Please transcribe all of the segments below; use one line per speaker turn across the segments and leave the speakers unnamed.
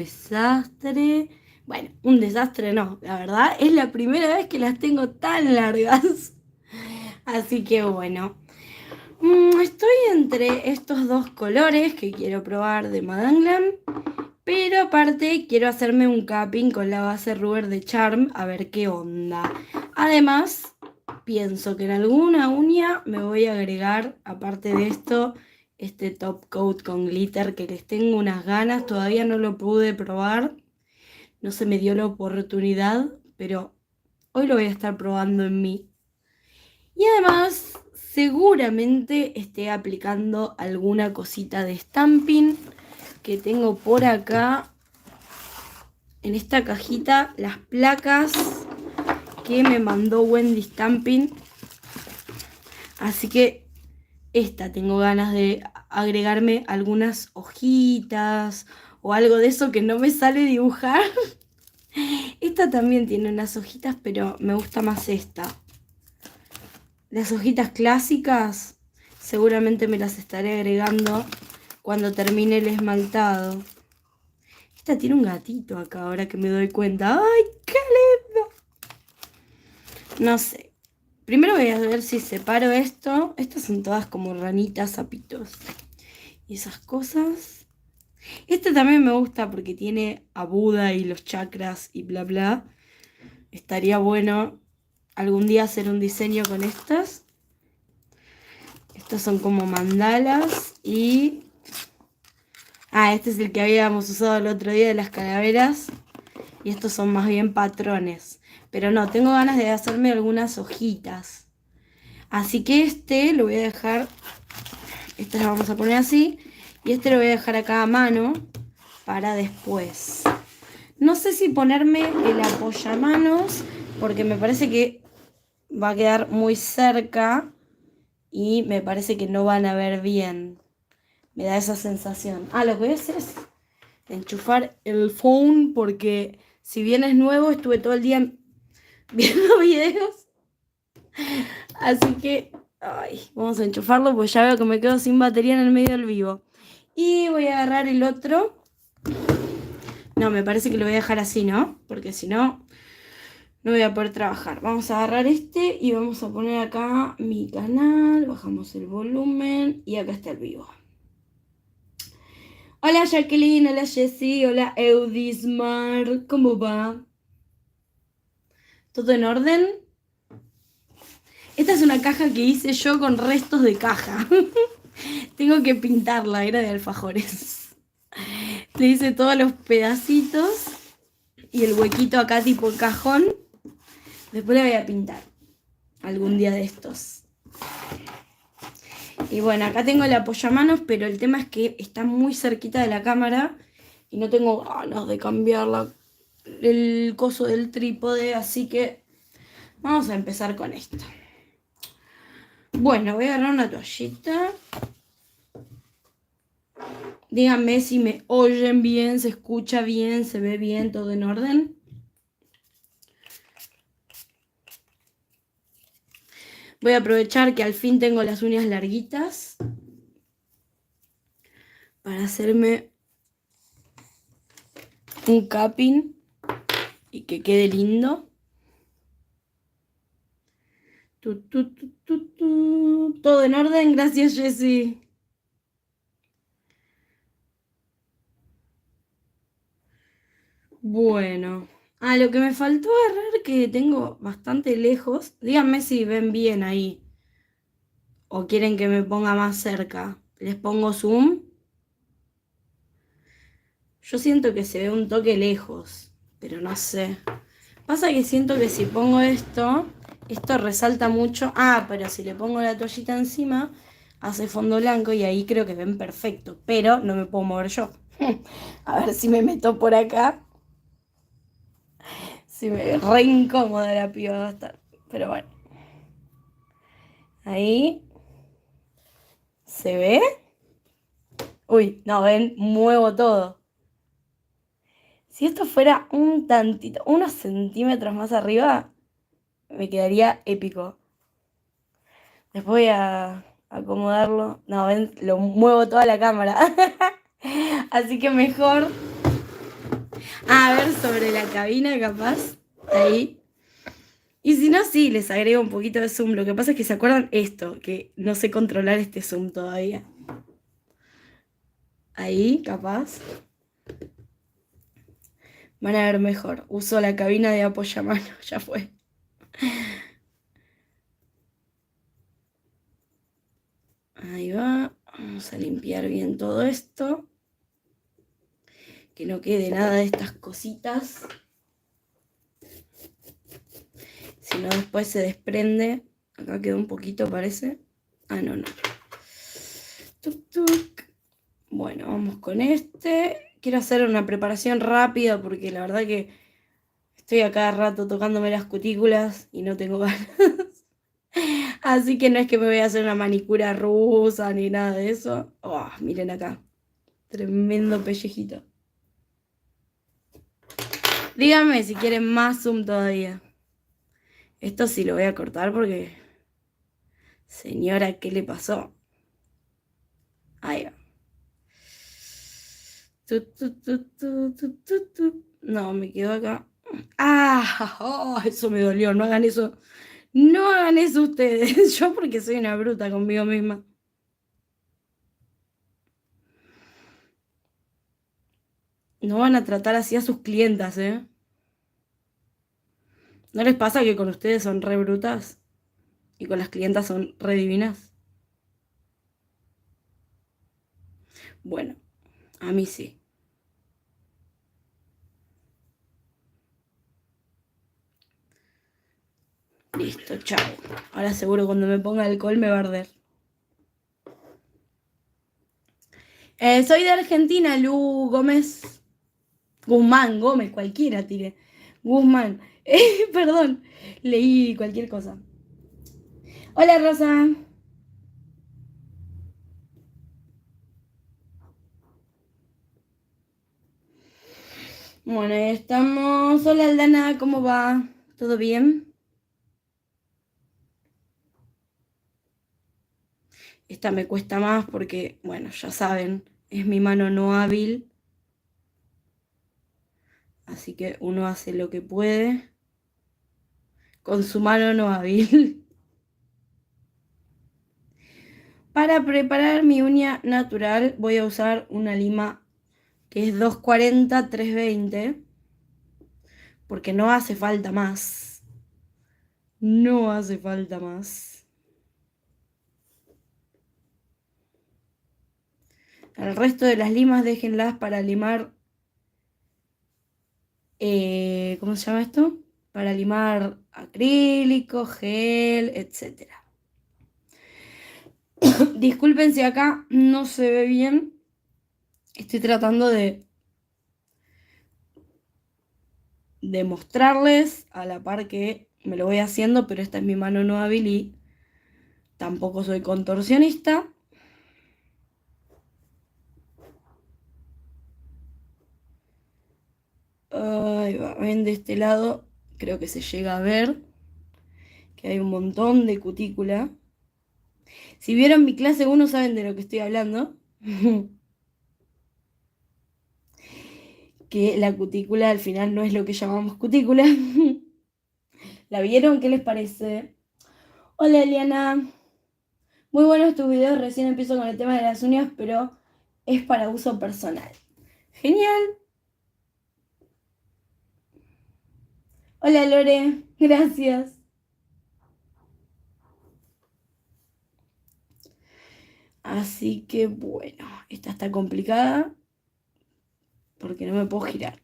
Desastre. Bueno, un desastre no, la verdad es la primera vez que las tengo tan largas. Así que bueno, estoy entre estos dos colores que quiero probar de Madame Glam, pero aparte quiero hacerme un capping con la base Rubber de Charm a ver qué onda. Además, pienso que en alguna uña me voy a agregar, aparte de esto, este top coat con glitter que les tengo unas ganas, todavía no lo pude probar. No se me dio la oportunidad, pero hoy lo voy a estar probando en mí. Y además, seguramente esté aplicando alguna cosita de stamping que tengo por acá. En esta cajita, las placas que me mandó Wendy Stamping. Así que esta tengo ganas de agregarme algunas hojitas o algo de eso que no me sale dibujar. Esta también tiene unas hojitas, pero me gusta más esta. Las hojitas clásicas seguramente me las estaré agregando cuando termine el esmaltado. Esta tiene un gatito acá ahora que me doy cuenta. ¡Ay, qué lindo! No sé. Primero voy a ver si separo esto. Estas son todas como ranitas, sapitos y esas cosas. Este también me gusta porque tiene a Buda y los chakras y bla bla. Estaría bueno algún día hacer un diseño con estas. Estos son como mandalas y... este es el que habíamos usado el otro día de las calaveras. Y estos son más bien patrones. Pero no, tengo ganas de hacerme algunas hojitas. Así que este lo voy a dejar... Este lo vamos a poner así. Y este lo voy a dejar acá a mano para después. No sé si ponerme el apoyamanos porque me parece que va a quedar muy cerca y me parece que no van a ver bien. Me da esa sensación. Lo que voy a hacer es enchufar el phone porque si bien es nuevo, estuve todo el día viendo videos. Así que vamos a enchufarlo porque ya veo que me quedo sin batería en el medio del vivo. Y voy a agarrar el otro. No, me parece que lo voy a dejar así, ¿no? Porque si no, no voy a poder trabajar. Vamos a agarrar este y vamos a poner acá mi canal. Bajamos el volumen y acá está el vivo. Hola Jacqueline, hola Jessie, hola Eudismar, ¿cómo va? ¿Todo en orden? Esta es una caja que hice yo con restos de caja. Tengo que pintarla, era de alfajores. Le hice todos los pedacitos y el huequito acá tipo cajón. Después la voy a pintar algún día de estos. Y bueno, acá tengo el apoyamanos, pero el tema es que está muy cerquita de la cámara y no tengo ganas de cambiar el coso del trípode, así que vamos a empezar con esto. Bueno, voy a agarrar una toallita. Díganme si me oyen bien, se escucha bien, se ve bien, todo en orden. Voy a aprovechar que al fin tengo las uñas larguitas para hacerme un capping y que quede lindo. Todo en orden, gracias Jessie. Bueno, lo que me faltó agarrar que tengo bastante lejos. Díganme si ven bien ahí. O quieren que me ponga más cerca. Les pongo zoom. Yo siento que se ve un toque lejos, pero no sé. Pasa que siento que si pongo esto resalta mucho. Pero si le pongo la toallita encima, hace fondo blanco y ahí creo que ven perfecto. Pero no me puedo mover yo. A ver si me meto por acá. Si me re incómoda la piba va a estar. Pero bueno. Ahí. ¿Se ve? Uy, no, ven, muevo todo. Si esto fuera un tantito, unos centímetros más arriba, me quedaría épico. Después voy a acomodarlo. No, ven, lo muevo toda la cámara. Así que mejor A ver, sobre la cabina, capaz. Ahí. Y si no, sí, les agrego un poquito de zoom. Lo que pasa es que se acuerdan esto, que no sé controlar este zoom todavía. Ahí, capaz. Van a ver mejor. Uso la cabina de apoyamano, ya fue. Ahí va. Vamos a limpiar bien todo esto. Que no quede nada de estas cositas. Si no, después se desprende. Acá quedó un poquito, parece. Ah, no, no. Tuc, tuc. Bueno, vamos con este. Quiero hacer una preparación rápida porque la verdad que estoy a cada rato tocándome las cutículas y no tengo ganas. Así que no es que me voy a hacer una manicura rusa ni nada de eso. Oh, miren acá. Tremendo pellejito. Díganme si quieren más zoom todavía. Esto sí lo voy a cortar porque... Señora, ¿qué le pasó? Ahí va. No, me quedo acá. ¡Ah! Oh, eso me dolió. No hagan eso. No hagan eso ustedes. Yo porque soy una bruta conmigo misma. No van a tratar así a sus clientas, ¿eh? ¿No les pasa que con ustedes son re brutas y con las clientas son re divinas? Bueno, a mí sí. Listo, chao. Ahora seguro cuando me ponga alcohol me va a arder. Soy de Argentina, Lu Gómez. Guzmán, Gómez, cualquiera tire. Guzmán. Perdón, leí cualquier cosa. Hola, Rosa. Bueno, ahí estamos. Hola, Aldana, ¿cómo va? ¿Todo bien? Esta me cuesta más porque, bueno, ya saben, es mi mano no hábil. Así que uno hace lo que puede con su mano no hábil. Para preparar mi uña natural voy a usar una lima que es 240-320 porque no hace falta más. No hace falta más. El resto de las limas déjenlas para limar, ¿cómo se llama esto? Para limar acrílico, gel, etcétera. Disculpen si acá no se ve bien. Estoy tratando de mostrarles a la par que me lo voy haciendo, pero esta es mi mano no hábil y tampoco soy contorsionista. Ahí va, ven de este lado, creo que se llega a ver que hay un montón de cutícula. Si vieron mi clase 1 saben de lo que estoy hablando. Que la cutícula al final no es lo que llamamos cutícula. ¿La vieron? ¿Qué les parece? Hola, Eliana. Muy buenos tus videos, recién empiezo con el tema de las uñas, pero es para uso personal. Genial. Hola, Lore. Gracias. Así que bueno, esta está complicada porque no me puedo girar.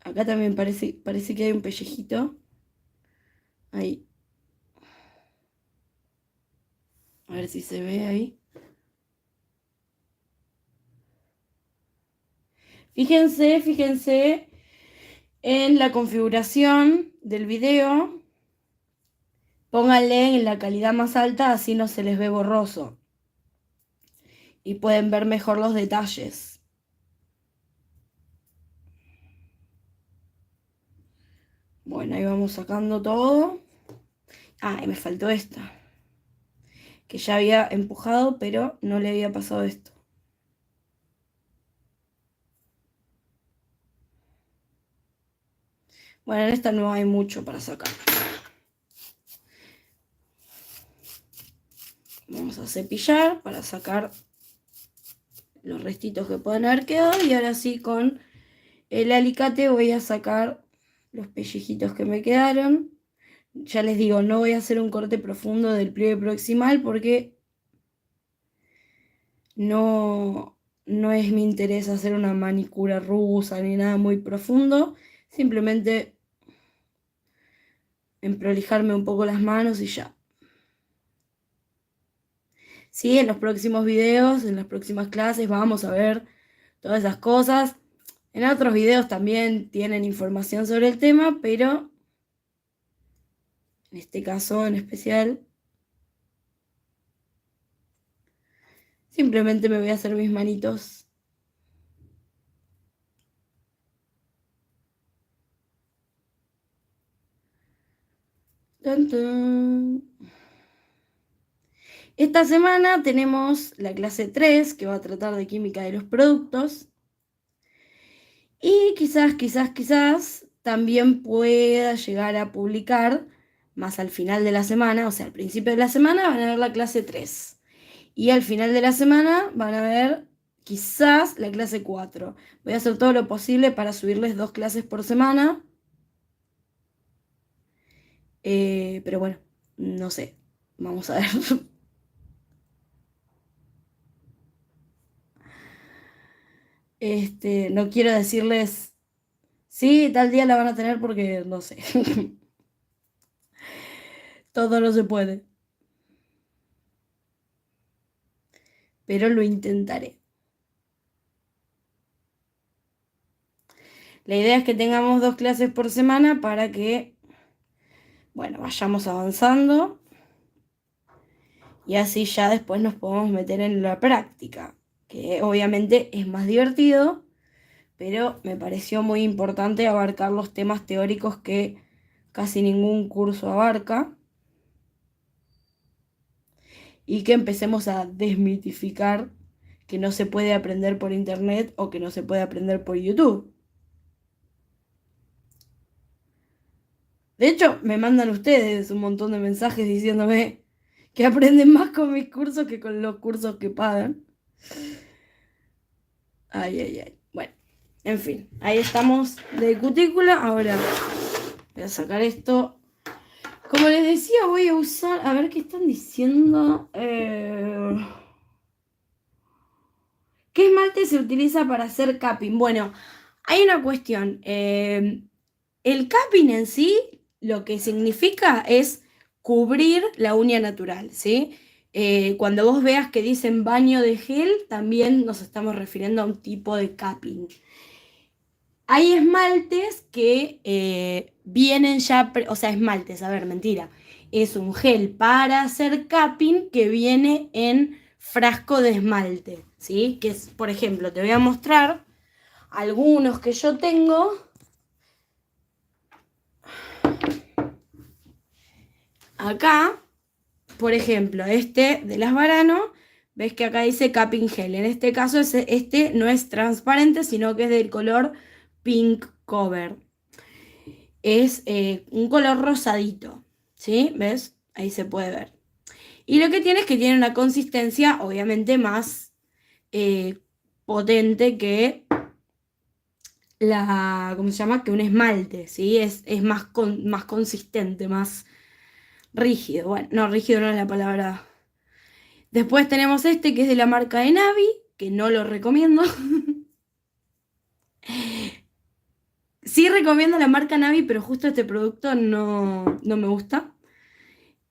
Acá también parece que hay un pellejito. Ahí. A ver si se ve ahí. Fíjense en la configuración del video. Pónganle en la calidad más alta, así no se les ve borroso. Y pueden ver mejor los detalles. Bueno, ahí vamos sacando todo. Ah, y me faltó esta. que ya había empujado, pero no le había pasado esto. Bueno, en esta no hay mucho para sacar. Vamos a cepillar para sacar los restitos que pueden haber quedado. Y ahora sí, con el alicate voy a sacar los pellejitos que me quedaron. Ya les digo, no voy a hacer un corte profundo del pliegue proximal porque no es mi interés hacer una manicura rusa ni nada muy profundo. Simplemente emprolijarme un poco las manos y ya. Sí, en los próximos videos, en las próximas clases vamos a ver todas esas cosas. En otros videos también tienen información sobre el tema, pero en este caso en especial, simplemente me voy a hacer mis manitos. Tan, tan. Esta semana tenemos la clase 3, que va a tratar de química de los productos. Y quizás también pueda llegar a publicar más al final de la semana, o sea, al principio de la semana van a ver la clase 3. Y al final de la semana van a ver quizás la clase 4. Voy a hacer todo lo posible para subirles 2 clases por semana. Pero bueno, no sé. Vamos a ver. No quiero decirles, sí, tal día la van a tener porque no sé. Todo no se puede. Pero lo intentaré. La idea es que tengamos 2 clases por semana para que, bueno, vayamos avanzando y así ya después nos podemos meter en la práctica, que obviamente es más divertido, pero me pareció muy importante abarcar los temas teóricos que casi ningún curso abarca y que empecemos a desmitificar que no se puede aprender por internet o que no se puede aprender por YouTube. De hecho, me mandan ustedes un montón de mensajes diciéndome que aprenden más con mis cursos que con los cursos que pagan. Ay, ay, ay. Bueno, en fin, ahí estamos de cutícula. Ahora voy a sacar esto. Como les decía, voy a usar, a ver qué están diciendo. ¿Qué esmalte se utiliza para hacer capping? Bueno, hay una cuestión. El capping en sí lo que significa es cubrir la uña natural, ¿sí? Cuando vos veas que dicen baño de gel, también nos estamos refiriendo a un tipo de capping. Hay esmaltes que vienen ya, o sea, esmaltes, a ver, mentira. Es un gel para hacer capping que viene en frasco de esmalte, ¿sí? Que es, por ejemplo, te voy a mostrar algunos que yo tengo. Acá, por ejemplo, este de las Varano, ves que acá dice capping gel. En este caso, este no es transparente, sino que es del color pink cover. Es un color rosadito, ¿sí? ¿Ves? Ahí se puede ver. Y lo que tiene es que tiene una consistencia, obviamente, más potente que ¿cómo se llama? Que un esmalte, ¿sí? Es más, más consistente, más rígido. Bueno, no, rígido no es la palabra. Después tenemos este que es de la marca de Navi, que no lo recomiendo. Sí recomiendo la marca Navi, pero justo este producto no me gusta.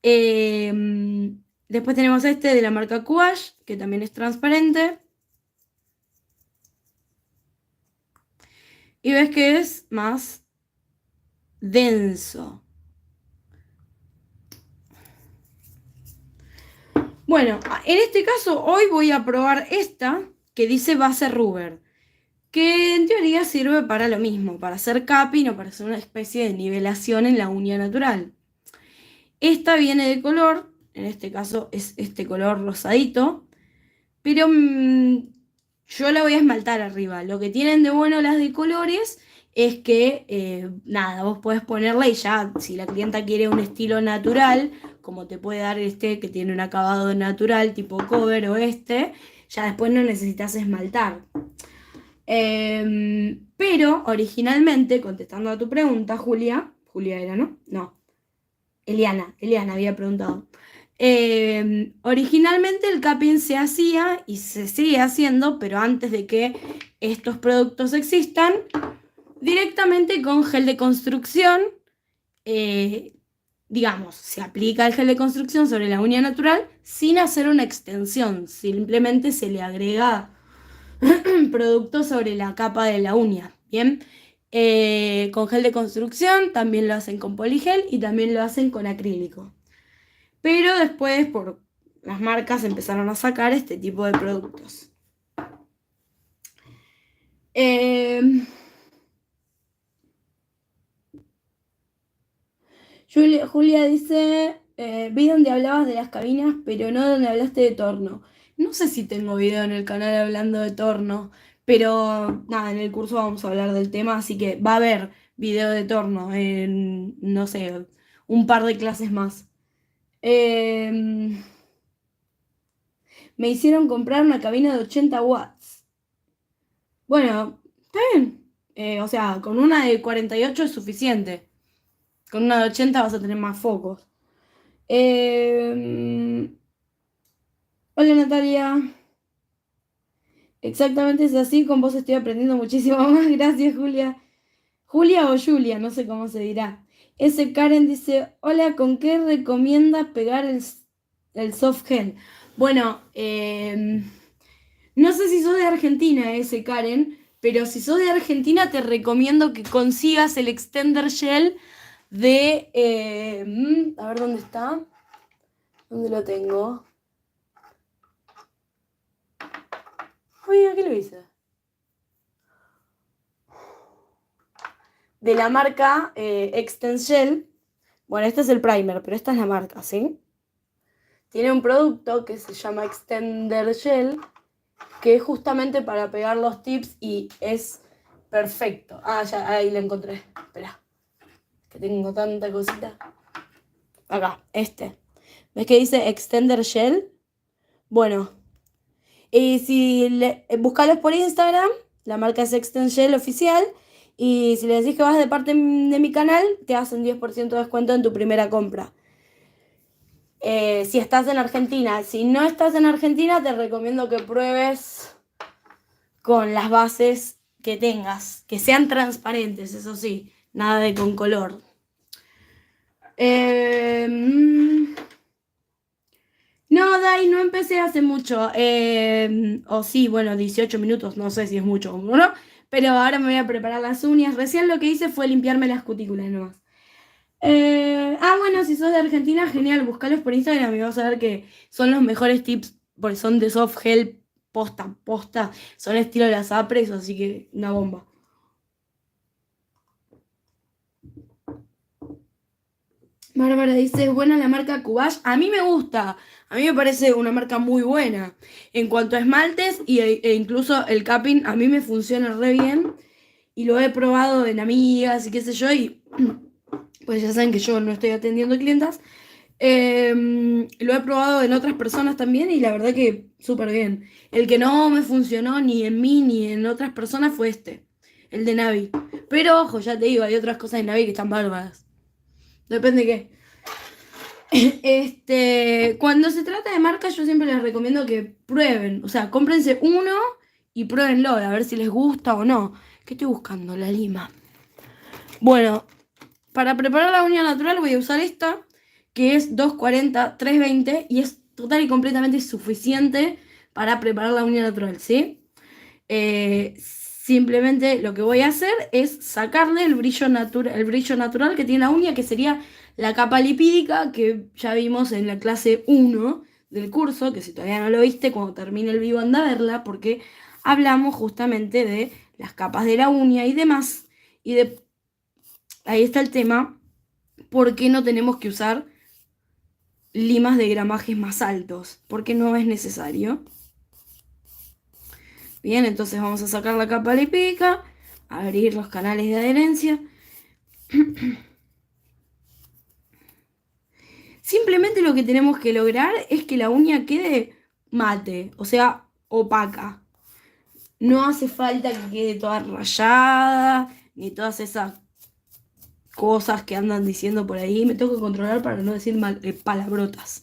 Después tenemos este de la marca Quash, que también es transparente. Y ves que es más denso. Bueno, en este caso hoy voy a probar esta que dice base rubber, que en teoría sirve para lo mismo, para hacer capping o para hacer una especie de nivelación en la uña natural. Esta viene de color, en este caso es este color rosadito, pero yo la voy a esmaltar arriba. Lo que tienen de bueno las de colores es que, nada, vos podés ponerla y ya, si la clienta quiere un estilo natural, como te puede dar este que tiene un acabado natural tipo cover o este, ya después no necesitas esmaltar. Pero originalmente, contestando a tu pregunta, Julia era, ¿no? No, Eliana había preguntado. Originalmente el capping se hacía y se sigue haciendo, pero antes de que estos productos existan, directamente con gel de construcción, digamos, se aplica el gel de construcción sobre la uña natural sin hacer una extensión, simplemente se le agrega producto sobre la capa de la uña, ¿bien? Con gel de construcción, también lo hacen con poligel y también lo hacen con acrílico. Pero después, por las marcas, empezaron a sacar este tipo de productos. Julia dice, vi donde hablabas de las cabinas, pero no donde hablaste de torno. No sé si tengo video en el canal hablando de torno, pero nada, en el curso vamos a hablar del tema, así que va a haber video de torno en, no sé, un par de clases más. Me hicieron comprar una cabina de 80 watts. Bueno, está bien. O sea, con una de 48 es suficiente. Con una de 80 vas a tener más focos. Hola Natalia. Exactamente es así, con vos estoy aprendiendo muchísimo más. Gracias, Julia. Julia o Julia, no sé cómo se dirá. Ese Karen dice, hola, ¿con qué recomiendas pegar el soft gel? Bueno, no sé si sos de Argentina, ese Karen, pero si sos de Argentina te recomiendo que consigas el extender gel de... a ver dónde está. ¿Dónde lo tengo? Oye, ¿qué lo hice? De la marca Extend Gel. Bueno, este es el primer, pero esta es la marca, ¿sí? Tiene un producto que se llama Extender Gel, que es justamente para pegar los tips y es perfecto. Ah, ya, ahí lo encontré. Espera, que tengo tanta cosita. Acá, este. ¿Ves que dice Extender Gel? Bueno, y si buscalos por Instagram, la marca es Extend Gel oficial. Y si le decís que vas de parte de mi canal, te hacen 10% de descuento en tu primera compra. Si estás en Argentina. Si no estás en Argentina, te recomiendo que pruebes con las bases que tengas. Que sean transparentes, eso sí. Nada de con color. No, Dai, no empecé hace mucho. O sí, bueno, 18 minutos, no sé si es mucho o no. Pero ahora me voy a preparar las uñas. Recién lo que hice fue limpiarme las cutículas nomás. Bueno, si sos de Argentina, genial, buscalos por Instagram y vas a ver que son los mejores tips, porque son de soft gel, posta, son estilo de las apres, así que una bomba. Bárbara dice, ¿es buena la marca Cubage? A mí me gusta, a mí me parece una marca muy buena. En cuanto a esmaltes e incluso el capping, a mí me funciona re bien y lo he probado en amigas y qué sé yo, y pues ya saben que yo no estoy atendiendo clientas. Lo he probado en otras personas también y la verdad que súper bien. El que no me funcionó ni en mí ni en otras personas fue este, el de Navi. Pero ojo, ya te digo, hay otras cosas de Navi que están bárbaras. Depende de qué. Cuando se trata de marcas, yo siempre les recomiendo que prueben. O sea, cómprense uno y pruébenlo, a ver si les gusta o no. ¿Qué estoy buscando? La lima. Bueno, para preparar la uña natural voy a usar esta, que es 240-320 y es total y completamente suficiente para preparar la uña natural, ¿sí? Simplemente lo que voy a hacer es sacarle el brillo natural que tiene la uña, que sería la capa lipídica que ya vimos en la clase 1 del curso, que si todavía no lo viste, cuando termine el vivo anda a verla, porque hablamos justamente de las capas de la uña y demás, y ahí está el tema, ¿por qué no tenemos que usar limas de gramajes más altos, porque no es necesario. Bien, entonces vamos a sacar la capa lípica, abrir los canales de adherencia. Simplemente lo que tenemos que lograr es que la uña quede mate, o sea, opaca. No hace falta que quede toda rayada, ni todas esas cosas que andan diciendo por ahí. Me tengo que controlar para no decir palabrotas.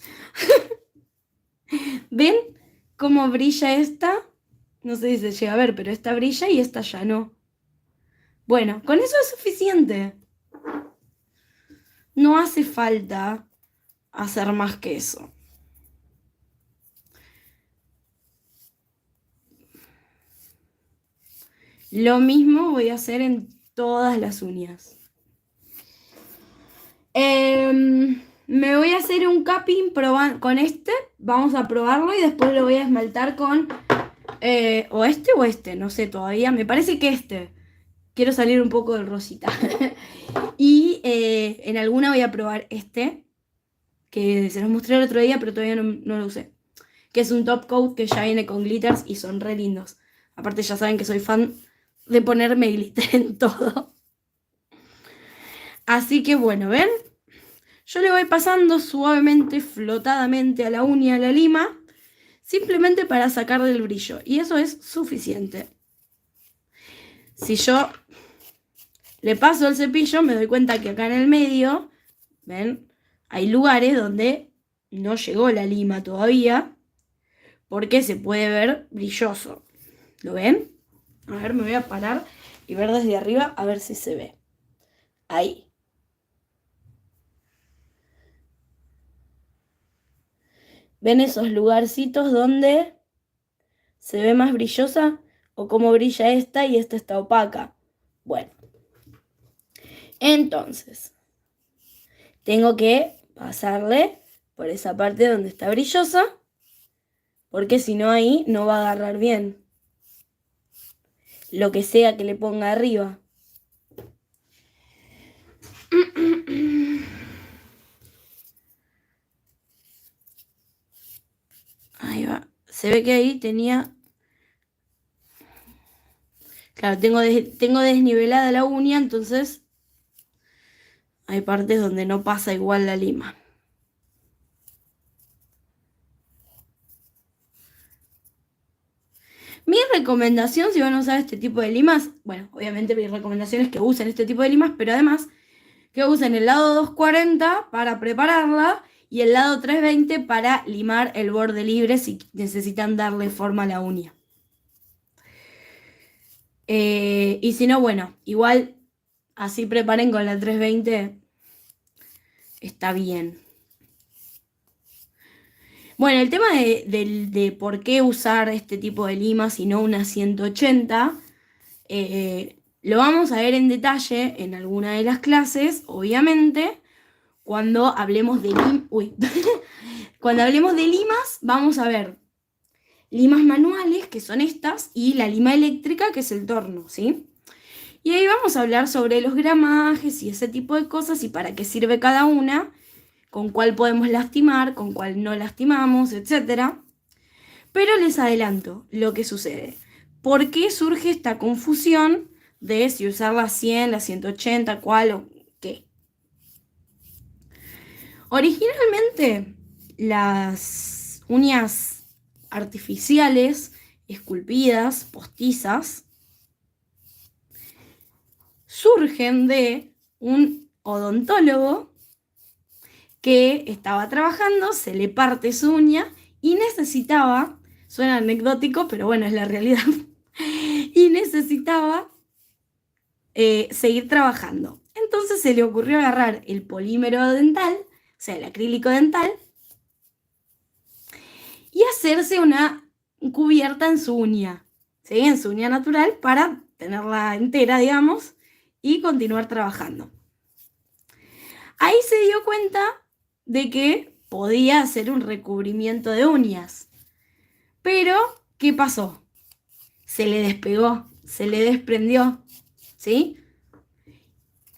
¿Ven cómo brilla esta? No sé si se llega a ver, pero esta brilla y esta ya no. Bueno, con eso es suficiente. No hace falta hacer más que eso. Lo mismo voy a hacer en todas las uñas. Me voy a hacer un capping con este. Vamos a probarlo y después lo voy a esmaltar con o este, no sé todavía. Me parece que este. Quiero salir un poco del rosita. Y en alguna voy a probar este, que se los mostré el otro día, pero todavía no lo usé. Que es un top coat que ya viene con glitters y son re lindos. Aparte ya saben que soy fan de ponerme glitter en todo. Así que bueno, ¿ven? Yo le voy pasando suavemente, flotadamente a la uña, a la lima, simplemente para sacarle el brillo. Y eso es suficiente. Si yo le paso el cepillo, me doy cuenta que acá en el medio, ¿ven? Hay lugares donde no llegó la lima todavía, porque se puede ver brilloso. ¿Lo ven? A ver, me voy a parar y ver desde arriba a ver si se ve. Ahí. ¿Ven esos lugarcitos donde se ve más brillosa? O cómo brilla esta y esta está opaca. Bueno. Entonces, tengo que pasarle por esa parte donde está brillosa, porque si no ahí no va a agarrar bien lo que sea que le ponga arriba. Ahí va. Se ve que ahí tenía... Claro, tengo desnivelada la uña, entonces hay partes donde no pasa igual la lima. Mi recomendación, si van a usar este tipo de limas, bueno, obviamente mi recomendación es que usen este tipo de limas, pero además que usen el lado 240 para prepararla y el lado 320 para limar el borde libre si necesitan darle forma a la uña. Y si no, bueno, igual así preparen con la 320, está bien. Bueno, el tema de por qué usar este tipo de limas y no una 180, lo vamos a ver en detalle en alguna de las clases, obviamente, cuando hablemos de cuando hablemos de limas, vamos a ver limas manuales, que son estas, y la lima eléctrica, que es el torno, ¿sí? Y ahí vamos a hablar sobre los gramajes y ese tipo de cosas y para qué sirve cada una, con cuál podemos lastimar, con cuál no lastimamos, etc. Pero les adelanto lo que sucede. ¿Por qué surge esta confusión de si usar la 100, la 180, cuál o qué? Originalmente, las uñas artificiales, esculpidas, postizas, surgen de un odontólogo que estaba trabajando, se le parte su uña y necesitaba, suena anecdótico, pero bueno, es la realidad, y necesitaba seguir trabajando. Entonces se le ocurrió agarrar el polímero dental, o sea, el acrílico dental, y hacerse una cubierta en su uña, ¿sí? En su uña natural para tenerla entera, digamos, y continuar trabajando. Ahí se dio cuenta de que podía hacer un recubrimiento de uñas. Pero, ¿qué pasó? Se le despegó, se le desprendió, ¿sí?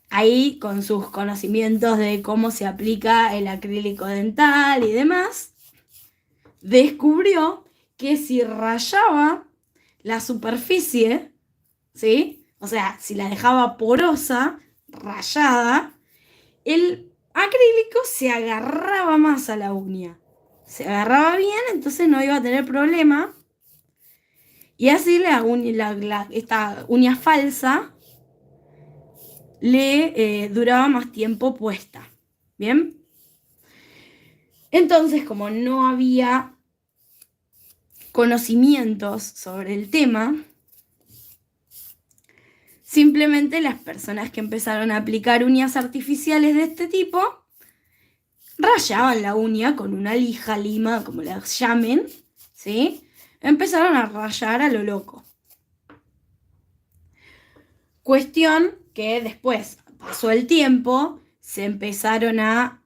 ahí con sus conocimientos de cómo se aplica el acrílico dental y demás, descubrió que si rayaba la superficie, ¿sí? O sea, si la dejaba porosa, rayada, el acrílico se agarraba más a la uña. Se agarraba bien, entonces no iba a tener problema. Y así esta uña falsa le duraba más tiempo puesta. ¿Bien? Entonces, como no había conocimientos sobre el tema, simplemente las personas que empezaron a aplicar uñas artificiales de este tipo rayaban la uña con una lija, lima, como la llamen, ¿sí? Empezaron a rayar a lo loco. Cuestión que después pasó el tiempo, se empezaron a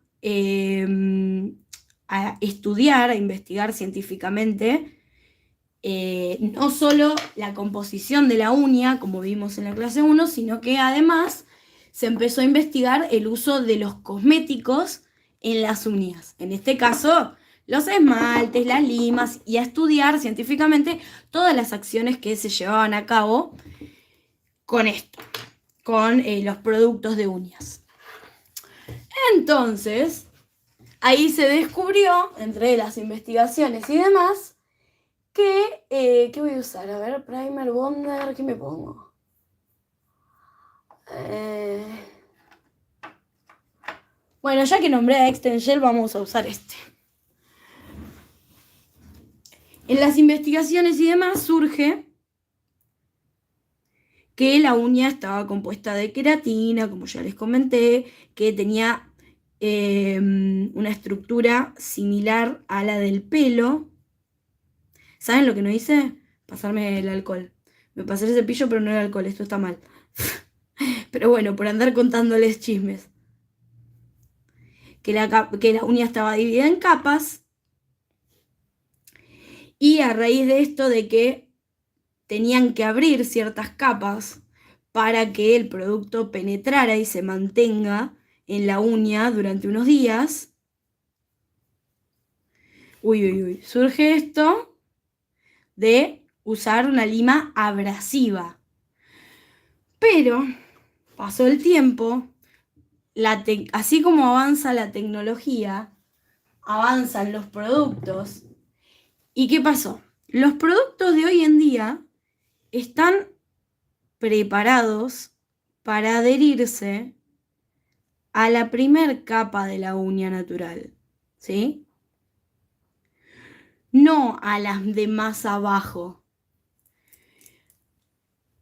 estudiar, a investigar científicamente, no solo la composición de la uña, como vimos en la clase 1, sino que además se empezó a investigar el uso de los cosméticos en las uñas. En este caso, los esmaltes, las limas, y a estudiar científicamente todas las acciones que se llevaban a cabo con esto, con los productos de uñas. Entonces, ahí se descubrió, entre las investigaciones y demás, que, ¿qué voy a usar? A ver, primer, bonder, ¿qué me pongo? Bueno, ya que nombré a Extengel, vamos a usar este. En las investigaciones y demás surge que la uña estaba compuesta de queratina, como ya les comenté, que tenía una estructura similar a la del pelo. ¿Saben lo que no hice? Pasarme el alcohol. Me pasé el cepillo, pero no el alcohol, esto está mal. Pero bueno, por andar contándoles chismes. Que la uña estaba dividida en capas. Y a raíz de esto, de que tenían que abrir ciertas capas para que el producto penetrara y se mantenga en la uña durante unos días. Surge esto de usar una lima abrasiva. Pero pasó el tiempo, así como avanza la tecnología, avanzan los productos. ¿Y qué pasó? Los productos de hoy en día están preparados para adherirse a la primer capa de la uña natural, ¿sí? No a las de más abajo.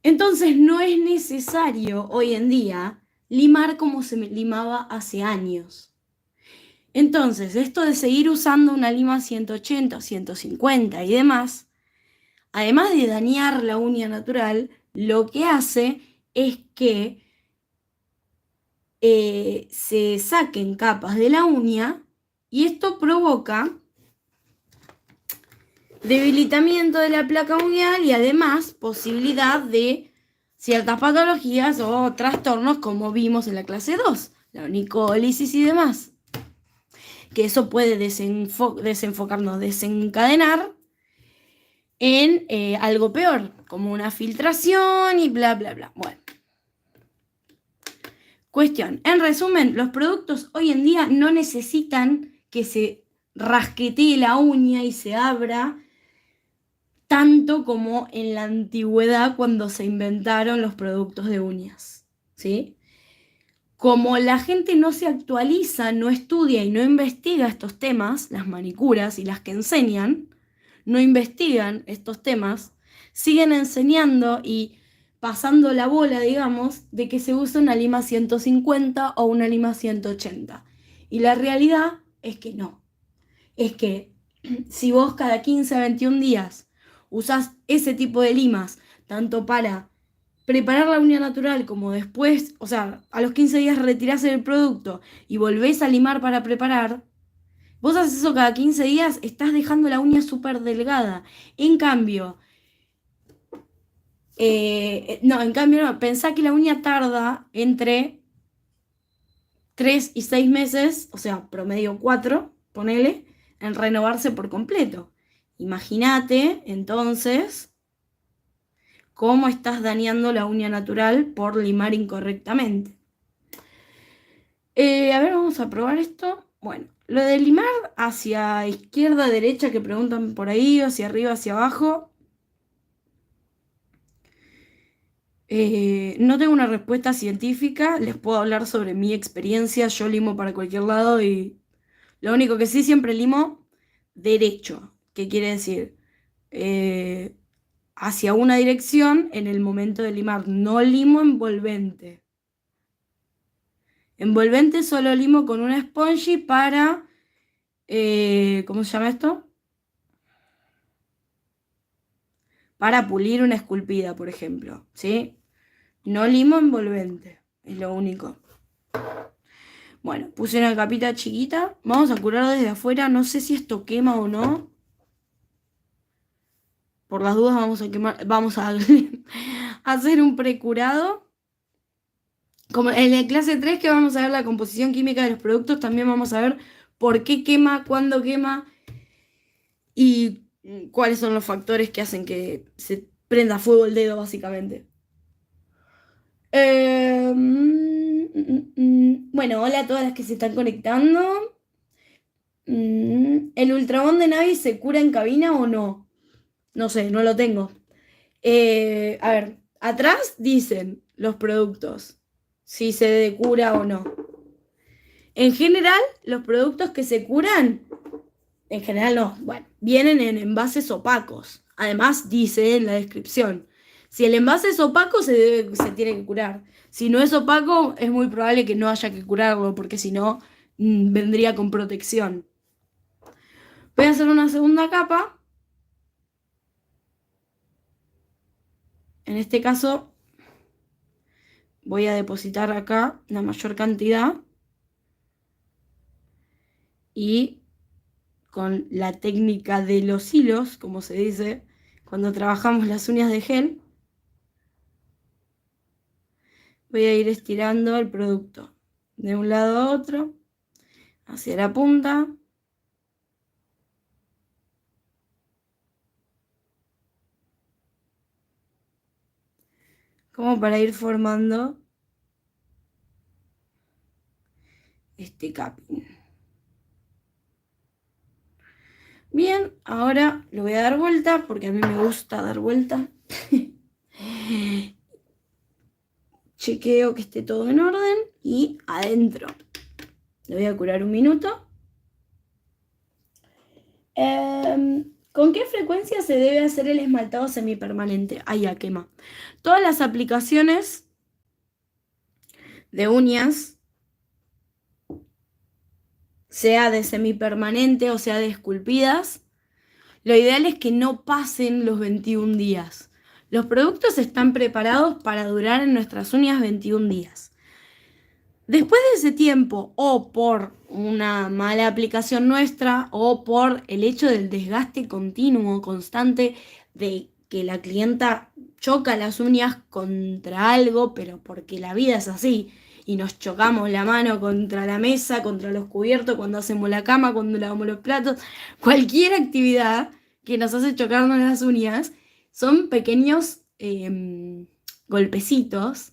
Entonces no es necesario hoy en día limar como se limaba hace años. Entonces, esto de seguir usando una lima 180, 150 y demás, además de dañar la uña natural, lo que hace es que se saquen capas de la uña y esto provoca debilitamiento de la placa uñal y además posibilidad de ciertas patologías o trastornos como vimos en la clase 2, la onicólisis y demás. Que eso puede desencadenar en algo peor, como una filtración y bla, bla, bla. Bueno. Cuestión. En resumen, los productos hoy en día no necesitan que se rasquetee la uña y se abra tanto como en la antigüedad cuando se inventaron los productos de uñas, ¿sí? Como la gente no se actualiza, no estudia y no investiga estos temas, las manicuras y las que enseñan, no investigan estos temas, siguen enseñando y pasando la bola, digamos, de que se usa una lima 150 o una lima 180. Y la realidad es que no. Es que si vos cada 15 a 21 días usás ese tipo de limas, tanto para preparar la uña natural como después, o sea, a los 15 días retirás el producto y volvés a limar para preparar, vos haces eso cada 15 días, estás dejando la uña súper delgada. En cambio, pensá que la uña tarda entre 3 y 6 meses, o sea, promedio 4, ponele, en renovarse por completo. Imagínate, entonces, cómo estás dañando la uña natural por limar incorrectamente. A ver, vamos a probar esto. Bueno, lo de limar hacia izquierda, derecha, que preguntan por ahí, o hacia arriba, hacia abajo. No tengo una respuesta científica, les puedo hablar sobre mi experiencia. Yo limo para cualquier lado y lo único que sí, siempre limo derecho. ¿Qué quiere decir? Eh, Hacia una dirección en el momento de limar. No limo envolvente. Envolvente solo limo con una spongy para... ¿cómo se llama esto? Para pulir una esculpida, por ejemplo. ¿Sí? No limo envolvente. Es lo único. Bueno, puse una capita chiquita. Vamos a curar desde afuera. No sé si esto quema o no. Por las dudas vamos a quemar. Vamos a hacer un precurado. Como en la clase 3 que vamos a ver la composición química de los productos, también vamos a ver por qué quema, cuándo quema y cuáles son los factores que hacen que se prenda fuego el dedo, básicamente. Bueno, hola a todas las que se están conectando. ¿El Ultrabond de Navi se cura en cabina o no? No sé, no lo tengo. A ver, atrás dicen los productos, si se cura o no. En general, los productos que se curan, en general no, bueno, vienen en envases opacos. Además, dice en la descripción, si el envase es opaco, se tiene que curar. Si no es opaco, es muy probable que no haya que curarlo, porque si no, vendría con protección. Voy a hacer una segunda capa. En este caso, voy a depositar acá la mayor cantidad. Y con la técnica de los hilos, como se dice, cuando trabajamos las uñas de gel, voy a ir estirando el producto de un lado a otro, hacia la punta. Como para ir formando este capping. Bien, ahora lo voy a dar vuelta porque a mí me gusta dar vuelta. Chequeo que esté todo en orden y adentro. Lo voy a curar un minuto. ¿Con qué frecuencia se debe hacer el esmaltado semipermanente? Ay, ya quema. Todas las aplicaciones de uñas, sea de semipermanente o sea de esculpidas, lo ideal es que no pasen los 21 días. Los productos están preparados para durar en nuestras uñas 21 días. Después de ese tiempo, o por una mala aplicación nuestra, o por el hecho del desgaste continuo, constante, de que la clienta choca las uñas contra algo, pero porque la vida es así, y nos chocamos la mano contra la mesa, contra los cubiertos, cuando hacemos la cama, cuando lavamos los platos, cualquier actividad que nos hace chocarnos las uñas, son pequeños golpecitos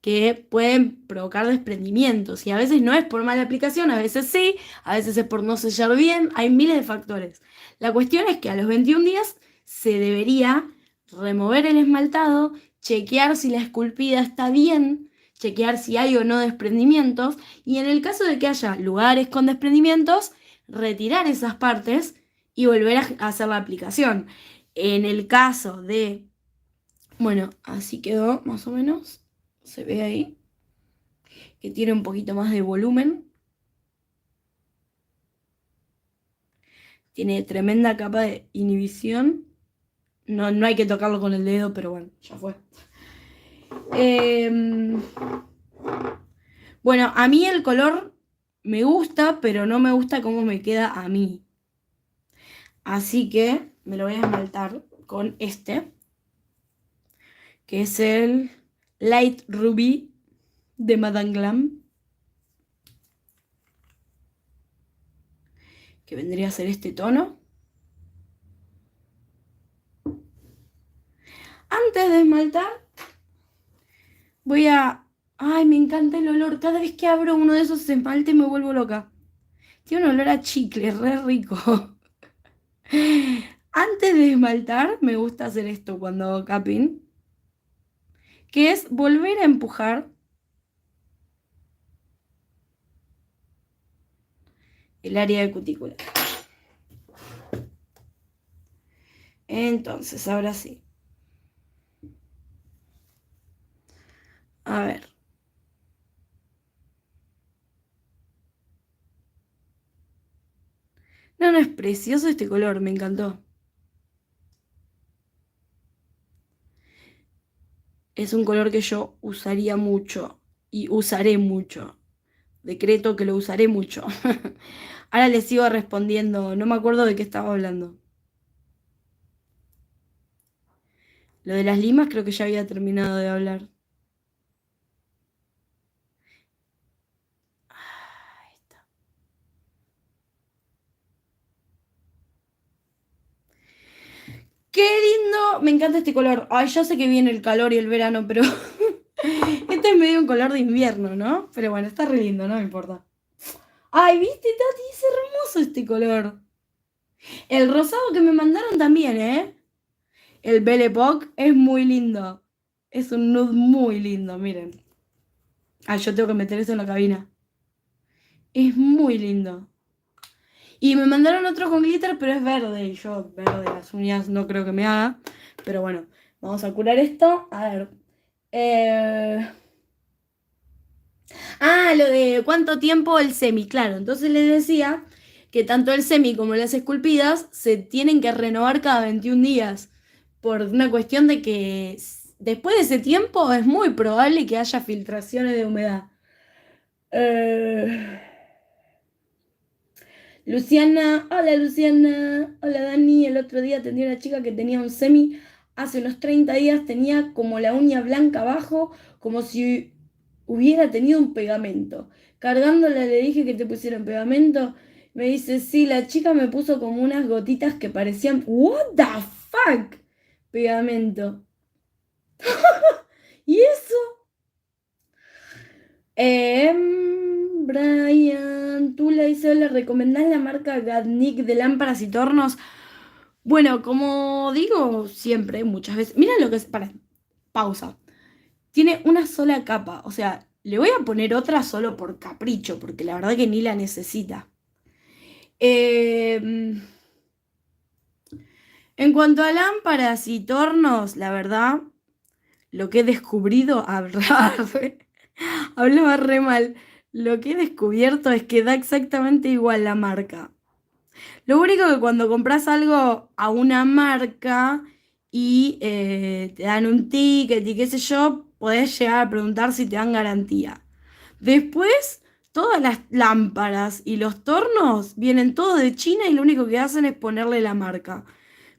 que pueden provocar desprendimientos. Y a veces no es por mala aplicación, a veces sí, a veces es por no sellar bien, hay miles de factores. La cuestión es que a los 21 días se debería remover el esmaltado, chequear si la esculpida está bien, chequear si hay o no desprendimientos, y en el caso de que haya lugares con desprendimientos, retirar esas partes y volver a hacer la aplicación. En el caso de... Bueno, así quedó más o menos. Se ve ahí que tiene un poquito más de volumen. Tiene tremenda capa de inhibición. No, no hay que tocarlo con el dedo, pero bueno, ya fue. Bueno, a mí el color me gusta, pero no me gusta cómo me queda a mí. Así que me lo voy a esmaltar con este, que es el Light Ruby de Madame Glam. que vendría a ser este tono. Antes de esmaltar, voy a... Ay, me encanta el olor. Cada vez que abro uno de esos esmaltes me vuelvo loca. Tiene un olor a chicle, re rico. Antes de esmaltar, me gusta hacer esto cuando hago capping, que es volver a empujar el área de cutícula. Entonces, ahora sí. A ver. No, no, es precioso este color, me encantó. Es un color que yo usaría mucho y usaré mucho. Decreto que lo usaré mucho. Ahora le sigo respondiendo, no me acuerdo de qué estaba hablando. Lo de las limas creo que ya había terminado de hablar. Ahí está. ¡Qué lindo! Me encanta este color. Ay, ya sé que viene el calor y el verano, pero este es medio un color de invierno, ¿no? Pero bueno, está re lindo, no me importa. Ay, ¿viste, Tati? Es hermoso este color. El rosado que me mandaron también, ¿eh? El Belle Époque es muy lindo. Es un nude muy lindo, miren. Ah, yo tengo que meter eso en la cabina. Es muy lindo. Y me mandaron otro con glitter, pero es verde. Y yo, verde, las uñas no creo que me haga. Pero bueno, vamos a curar esto. A ver. Lo de cuánto tiempo el semi, claro. Entonces les decía que tanto el semi como las esculpidas se tienen que renovar cada 21 días. Por una cuestión de que después de ese tiempo es muy probable que haya filtraciones de humedad. Eh, Luciana, hola Dani, el otro día atendí a una chica que tenía un semi, hace unos 30 días tenía como la uña blanca abajo, como si hubiera tenido un pegamento. Cargándola le dije que te pusieron pegamento, me dice, sí, la chica me puso como unas gotitas que parecían, what the fuck, pegamento. ¿Y eso? Brian, tú le recomendás la marca Gatnik de lámparas y tornos. Bueno, como digo siempre, muchas veces. Mira lo que es. Para, pausa. Tiene una sola capa. O sea, le voy a poner otra solo por capricho, porque la verdad que ni la necesita. Em, en cuanto a lámparas y tornos, la verdad, lo que he descubrido. Hablaba re mal. Lo que he descubierto es que da exactamente igual la marca. Lo único que cuando compras algo a una marca y te dan un ticket y qué sé yo, podés llegar a preguntar si te dan garantía. Después, todas las lámparas y los tornos vienen todos de China y lo único que hacen es ponerle la marca.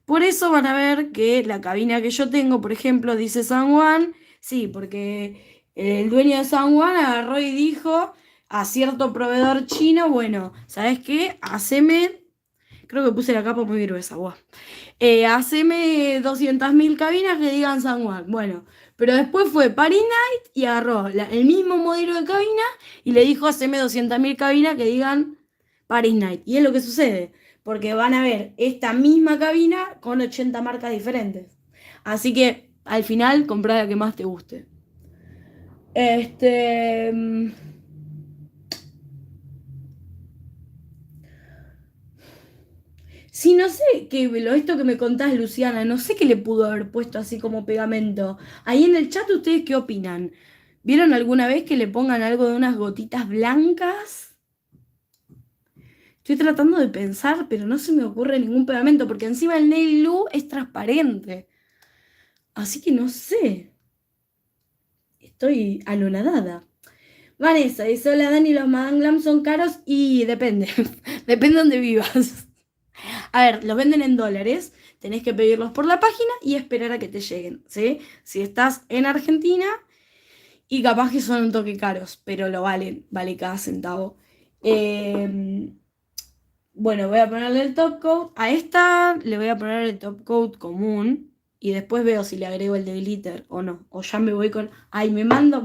Por eso van a ver que la cabina que yo tengo, por ejemplo, dice San Juan. Sí, porque el dueño de San Juan agarró y dijo a cierto proveedor chino, bueno, ¿sabes qué? Haceme, creo que puse la capa muy gruesa, guau. Haceme 200.000 cabinas que digan San Juan. Bueno, pero después fue Paris Night y agarró el mismo modelo de cabina y le dijo, haceme 200.000 cabinas que digan Paris Night. Y es lo que sucede, porque van a ver esta misma cabina con 80 marcas diferentes. Así que al final comprá la que más te guste. Este... Sí, no sé esto que me contás, Luciana, no sé qué le pudo haber puesto así como pegamento. Ahí en el chat, ¿ustedes qué opinan? ¿Vieron alguna vez que le pongan algo de unas gotitas blancas? Estoy tratando de pensar, pero no se me ocurre ningún pegamento, porque encima el nail glue es transparente. Así que no sé. Estoy anonadada. Vanessa dice, hola Dani, los Madame Glam son caros y depende. Depende de donde vivas. A ver, los venden en dólares, tenés que pedirlos por la página y esperar a que te lleguen, ¿sí? Si estás en Argentina y capaz que son un toque caros, pero lo valen, vale cada centavo. Bueno, voy a ponerle el top coat. A esta le voy a poner el top coat común. Y después veo si le agrego el de glitter o no. O ya me voy con... Ay, me mando.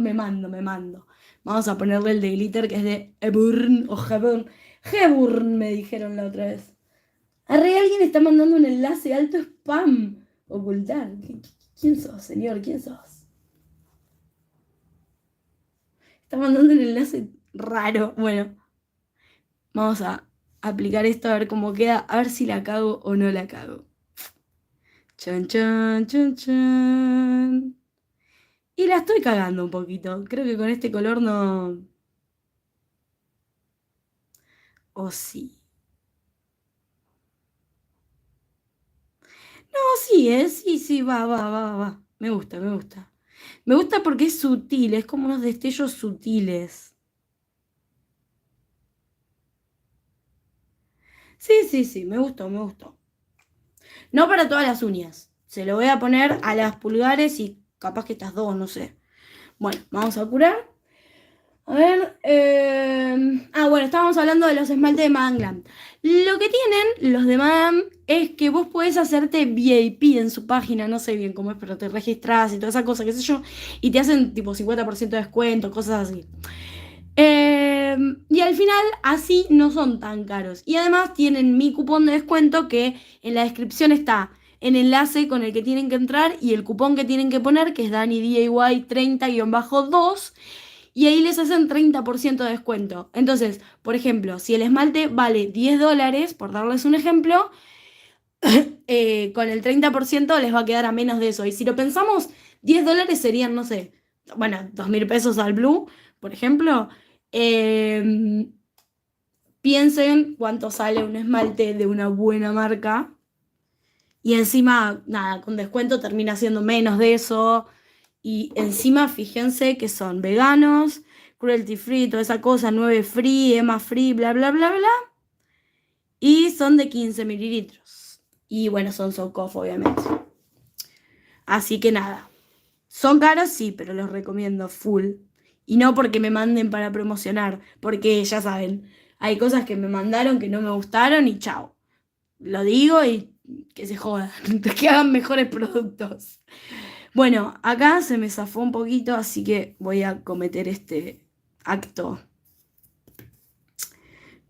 Vamos a ponerle el de glitter que es de Eburn o Heburn. Heburn me dijeron la otra vez. Arre, alguien está mandando un enlace alto spam. Ocultar. ¿Quién sos, señor? ¿Quién sos? Está mandando un enlace raro. Bueno, vamos a aplicar esto a ver cómo queda. A ver si la cago o no la cago. Chan, chan, chan, chan. Y la estoy cagando un poquito. Creo que con este color no... O sí. No, sí, sí, sí, va. Me gusta, me gusta. Me gusta porque es sutil, es como unos destellos sutiles. Sí, sí, sí, me gustó, me gustó. No para todas las uñas. Se lo voy a poner a las pulgares y capaz que estas dos, no sé. Bueno, vamos a curar. A ver. Bueno, estábamos hablando de los esmaltes de Madame Glam. Lo que tienen los de Madame es que vos podés hacerte VIP en su página, no sé bien cómo es, pero te registrás y toda esa cosa, qué sé yo, y te hacen tipo 50% de descuento, cosas así. Y al final así no son tan caros. Y además tienen mi cupón de descuento que en la descripción está el enlace con el que tienen que entrar y el cupón que tienen que poner, que es DaniDIY30-2. Y ahí les hacen 30% de descuento. Entonces, por ejemplo, si el esmalte vale $10, por darles un ejemplo, con el 30% les va a quedar a menos de eso. Y si lo pensamos, $10 serían, no sé, bueno, 2.000 pesos al Blue, por ejemplo. Eh, Piensen cuánto sale un esmalte de una buena marca. Y encima, nada, con descuento termina siendo menos de eso. Y encima, fíjense que son veganos, cruelty free, toda esa cosa, 9 free, EMA free, bla, bla, bla, bla. Y son de 15 mililitros. Y bueno, son Socof, obviamente. Así que nada. Son caros, sí, pero los recomiendo full. Y no porque me manden para promocionar, porque ya saben, hay cosas que me mandaron que no me gustaron y chao. Lo digo y que se jodan, que hagan mejores productos. Bueno, acá se me zafó un poquito, así que voy a cometer este acto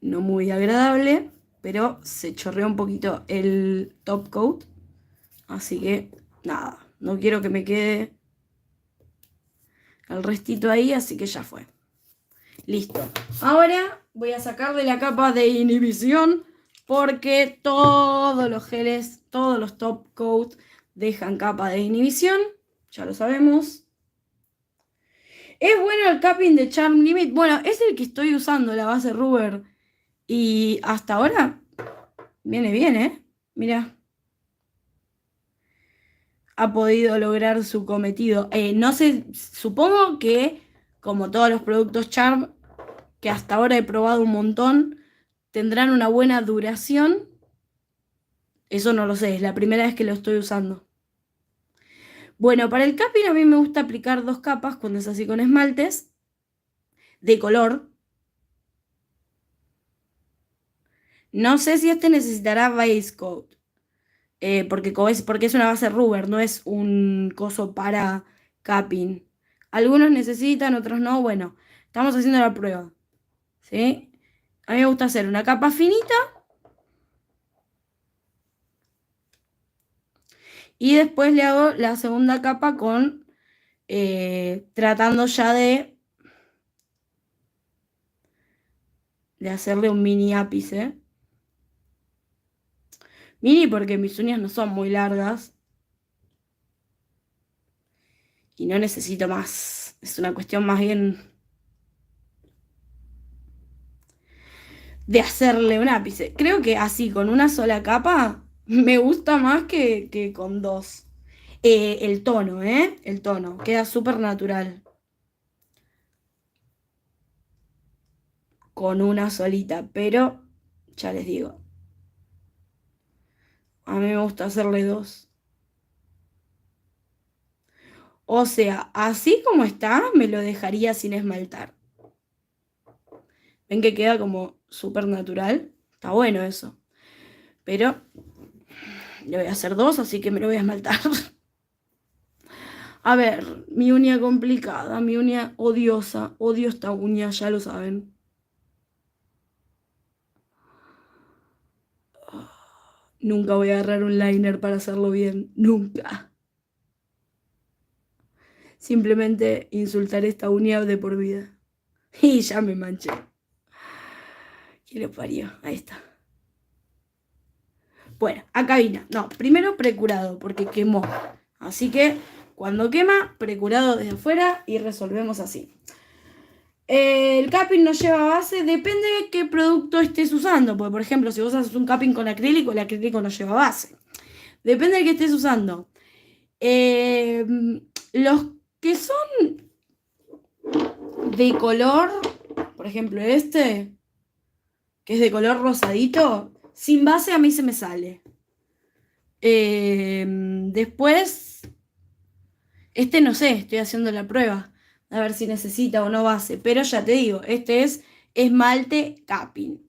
no muy agradable, pero se chorreó un poquito el top coat, así que nada, no quiero que me quede el restito ahí, así que ya fue. Listo. Ahora voy a sacarle la capa de inhibición porque todos los geles, todos los top coat dejan capa de inhibición, ya lo sabemos. Es bueno el capping de Charm Limit. Bueno, es el que estoy usando, la base Rubber. Y hasta ahora viene bien, ¿eh? Mira, ha podido lograr su cometido. No sé, supongo que como todos los productos Charm, que hasta ahora he probado un montón, tendrán una buena duración. Eso no lo sé, es la primera vez que lo estoy usando. Bueno, para el capping a mí me gusta aplicar 2 capas cuando es así con esmaltes de color. No sé si este necesitará base coat, porque es una base rubber, no es un coso para capping. Algunos necesitan, otros no. Bueno, estamos haciendo la prueba, ¿sí? A mí me gusta hacer una capa finita y después le hago la segunda capa con tratando ya de hacerle un mini ápice. Mini porque mis uñas no son muy largas y no necesito más. Es una cuestión más bien de hacerle un ápice. Creo que así, con una sola capa, me gusta más que con dos. El tono, ¿eh? El tono. Queda súper natural. Con una solita, pero ya les digo. A mí me gusta hacerle dos. O sea, así como está, me lo dejaría sin esmaltar. ¿Ven que queda como súper natural? Está bueno eso. Pero le voy a hacer 2, así que me lo voy a esmaltar. A ver, mi uña complicada, mi uña odiosa. Odio esta uña, ya lo saben. Nunca voy a agarrar un liner para hacerlo bien. Nunca. Simplemente insultar esta uña de por vida. Y ya me manché. ¿Quién lo parió? Ahí está. Bueno, acá vino. No, primero precurado, porque quemó. Así que cuando quema, precurado desde afuera y resolvemos así. El capping no lleva base, depende de qué producto estés usando. Porque, por ejemplo, si vos haces un capping con acrílico, el acrílico no lleva base. Depende de qué estés usando. Los que son de color, por ejemplo, este, que es de color rosadito, sin base a mí se me sale. Después, este no sé, estoy haciendo la prueba. A ver si necesita o no base. Pero ya te digo, este es esmalte capping.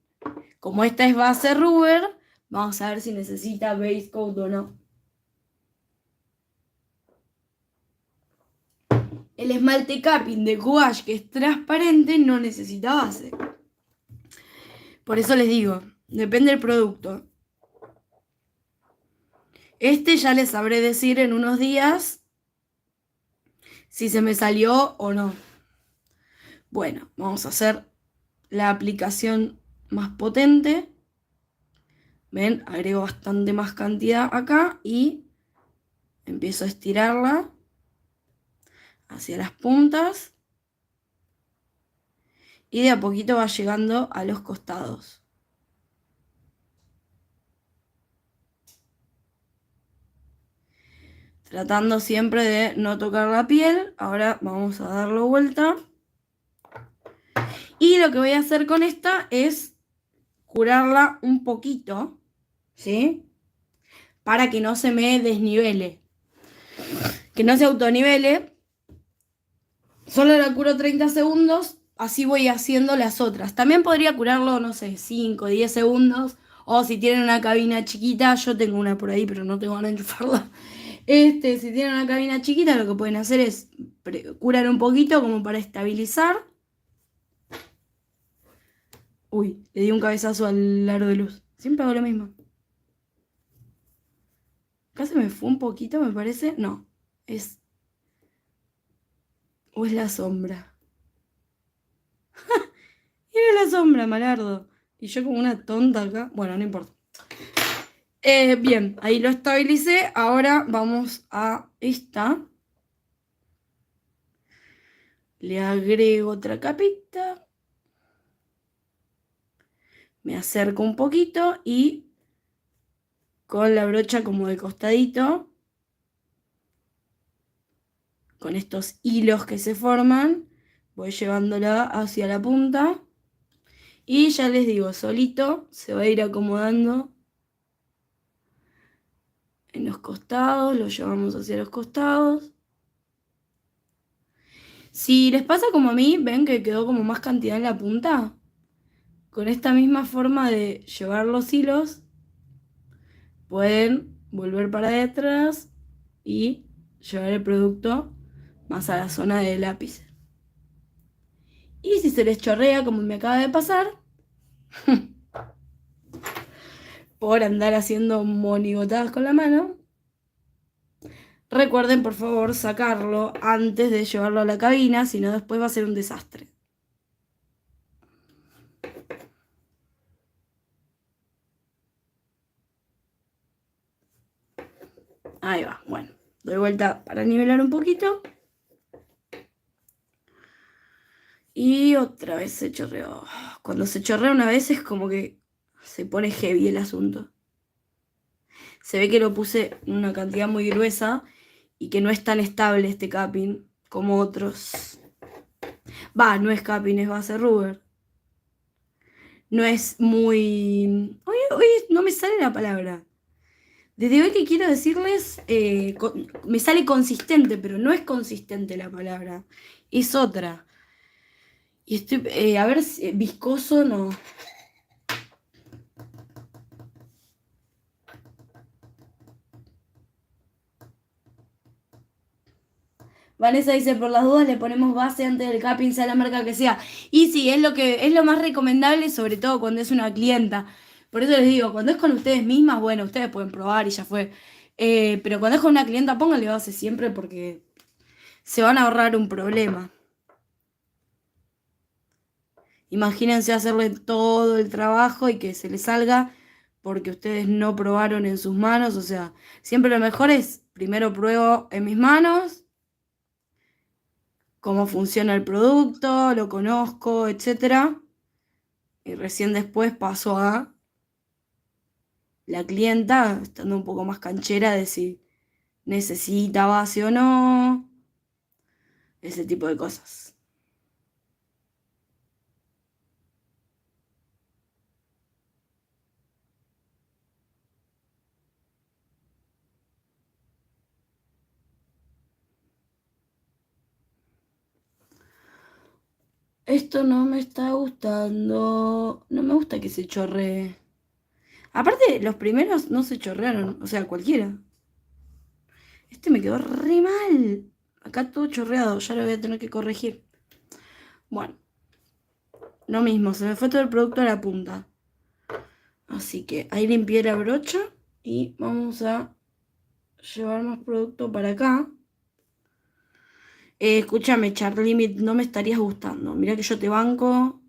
Como esta es base rubber, vamos a ver si necesita base coat o no. El esmalte capping de gouache, que es transparente, no necesita base. Por eso les digo, depende del producto. Este ya les sabré decir en unos días si se me salió o no. Bueno, vamos a hacer la aplicación más potente. ¿Ven? Agrego bastante más cantidad acá y empiezo a estirarla hacia las puntas. Y de a poquito va llegando a los costados. Tratando siempre de no tocar la piel. Ahora vamos a darlo vuelta. Y lo que voy a hacer con esta es curarla un poquito, ¿sí? Para que no se me desnivele. Que no se autonivele. Solo la curo 30 segundos. Así voy haciendo las otras. También podría curarlo, no sé, 5, 10 segundos. O si tienen una cabina chiquita, yo tengo una por ahí, pero no tengo ganas de enchufarla. Si tienen una cabina chiquita, lo que pueden hacer es curar un poquito como para estabilizar. Uy, le di un cabezazo al aro de luz. Siempre hago lo mismo. Acá se me fue un poquito, me parece. No, es... ¿O es la sombra? Era la sombra, malardo. Y yo como una tonta acá. Bueno, no importa. Bien, ahí lo estabilicé. Ahora vamos a esta. Le agrego otra capita. Me acerco un poquito y con la brocha como de costadito, con estos hilos que se forman, voy llevándola hacia la punta. Y ya les digo, solito se va a ir acomodando en los costados, lo llevamos hacia los costados. Si les pasa como a mí, ven que quedó como más cantidad en la punta. Con esta misma forma de llevar los hilos, pueden volver para detrás y llevar el producto más a la zona del lápiz. Y si se les chorrea, como me acaba de pasar, por andar haciendo monigotadas con la mano, recuerden por favor sacarlo antes de llevarlo a la cabina, si no después va a ser un desastre. Ahí va, bueno, doy vuelta para nivelar un poquito. Y otra vez se chorreó. Cuando se chorrea una vez es como que se pone heavy el asunto. Se ve que lo puse en una cantidad muy gruesa y que no es tan estable este capping como otros. Va, no es capping, es base rubber. No es muy... Hoy no me sale la palabra. Desde hoy que quiero decirles, me sale consistente, pero no es consistente la palabra. Es otra. Y estoy, a ver, viscoso no. Vanessa dice, por las dudas le ponemos base antes del capping, sea la marca que sea. Y sí, es lo más recomendable, sobre todo cuando es una clienta. Por eso les digo, cuando es con ustedes mismas, bueno, ustedes pueden probar y ya fue. Pero cuando es con una clienta, pónganle base siempre porque se van a ahorrar un problema. Imagínense hacerle todo el trabajo y que se les salga porque ustedes no probaron en sus manos. O sea, siempre lo mejor es, primero pruebo en mis manos cómo funciona el producto, lo conozco, etcétera. Y recién después paso a la clienta, estando un poco más canchera de si necesita base o no, ese tipo de cosas. Esto no me está gustando. No me gusta que se chorree. Aparte, los primeros no se chorrearon, o sea, cualquiera. Este me quedó re mal. Acá todo chorreado, ya lo voy a tener que corregir. Bueno, lo mismo, se me fue todo el producto a la punta. Así que ahí limpié la brocha y vamos a llevar más producto para acá. Escúchame, Charlimit, no me estarías gustando. Mira que yo te banco.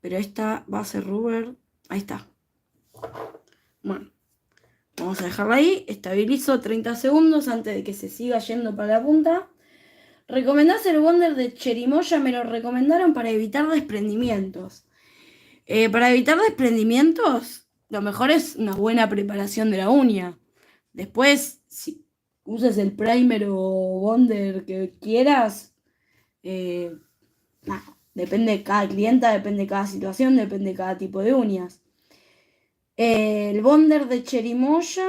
Pero esta base rubber, ahí está. Bueno, vamos a dejarla ahí. Estabilizo 30 segundos antes de que se siga yendo para la punta. ¿Recomendás el bonder de Cherimoya? Me lo recomendaron para evitar desprendimientos. Para evitar desprendimientos, lo mejor es una buena preparación de la uña. Después, si usas el primer o bonder que quieras, nada, depende de cada clienta, depende de cada situación, depende de cada tipo de uñas. El bonder de Cherimoya,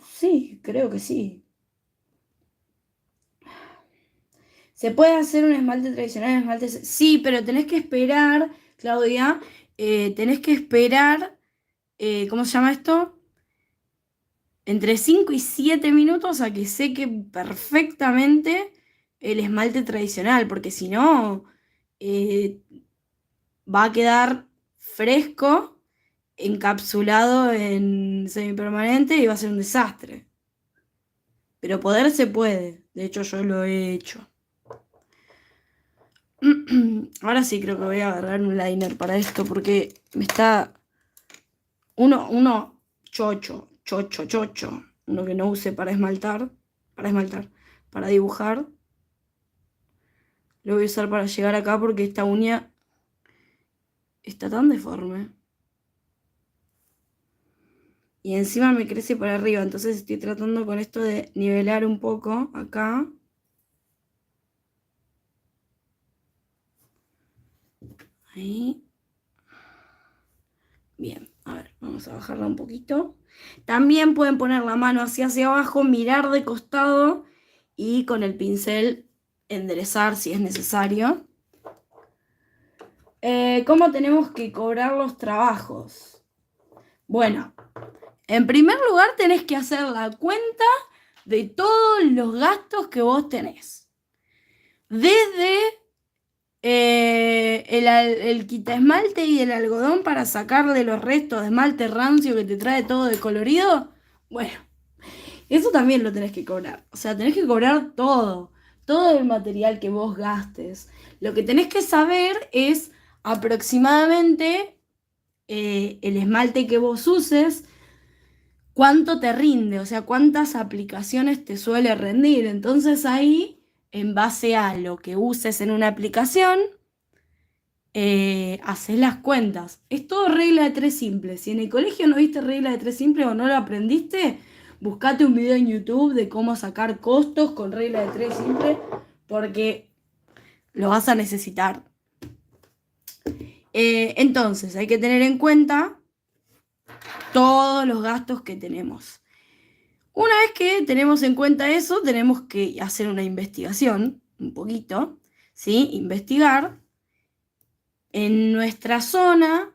sí, creo que sí. ¿Se puede hacer un esmalte tradicional? Sí, pero tenés que esperar, Claudia, tenés que esperar, ¿cómo se llama esto? Entre 5 y 7 minutos a que seque perfectamente el esmalte tradicional, porque si no, eh, va a quedar fresco, encapsulado en semipermanente y va a ser un desastre. Pero poder se puede, de hecho yo lo he hecho. Ahora sí creo que voy a agarrar un liner para esto porque me está... Uno chocho. Uno que no use para dibujar. Lo voy a usar para llegar acá porque esta uña está tan deforme. Y encima me crece para arriba, entonces estoy tratando con esto de nivelar un poco acá. Ahí. Bien, a ver, vamos a bajarla un poquito. También pueden poner la mano hacia abajo, mirar de costado y con el pincel enderezar si es necesario. ¿Cómo tenemos que cobrar los trabajos? Bueno, en primer lugar tenés que hacer la cuenta de todos los gastos que vos tenés. Desde el quita esmalte y el algodón para sacarle los restos de esmalte rancio que te trae todo de colorido. Bueno, eso también lo tenés que cobrar. O sea, tenés que cobrar todo el material que vos gastes. Lo que tenés que saber es aproximadamente el esmalte que vos uses, cuánto te rinde, o sea, cuántas aplicaciones te suele rendir. Entonces ahí, en base a lo que uses en una aplicación, haces las cuentas. Es todo regla de tres simples. Si en el colegio no viste regla de tres simples o no lo aprendiste, buscate un video en YouTube de cómo sacar costos con regla de tres simples, porque lo vas a necesitar. Entonces, hay que tener en cuenta todos los gastos que tenemos. Una vez que tenemos en cuenta eso, tenemos que hacer una investigación, un poquito, ¿sí? Investigar en nuestra zona,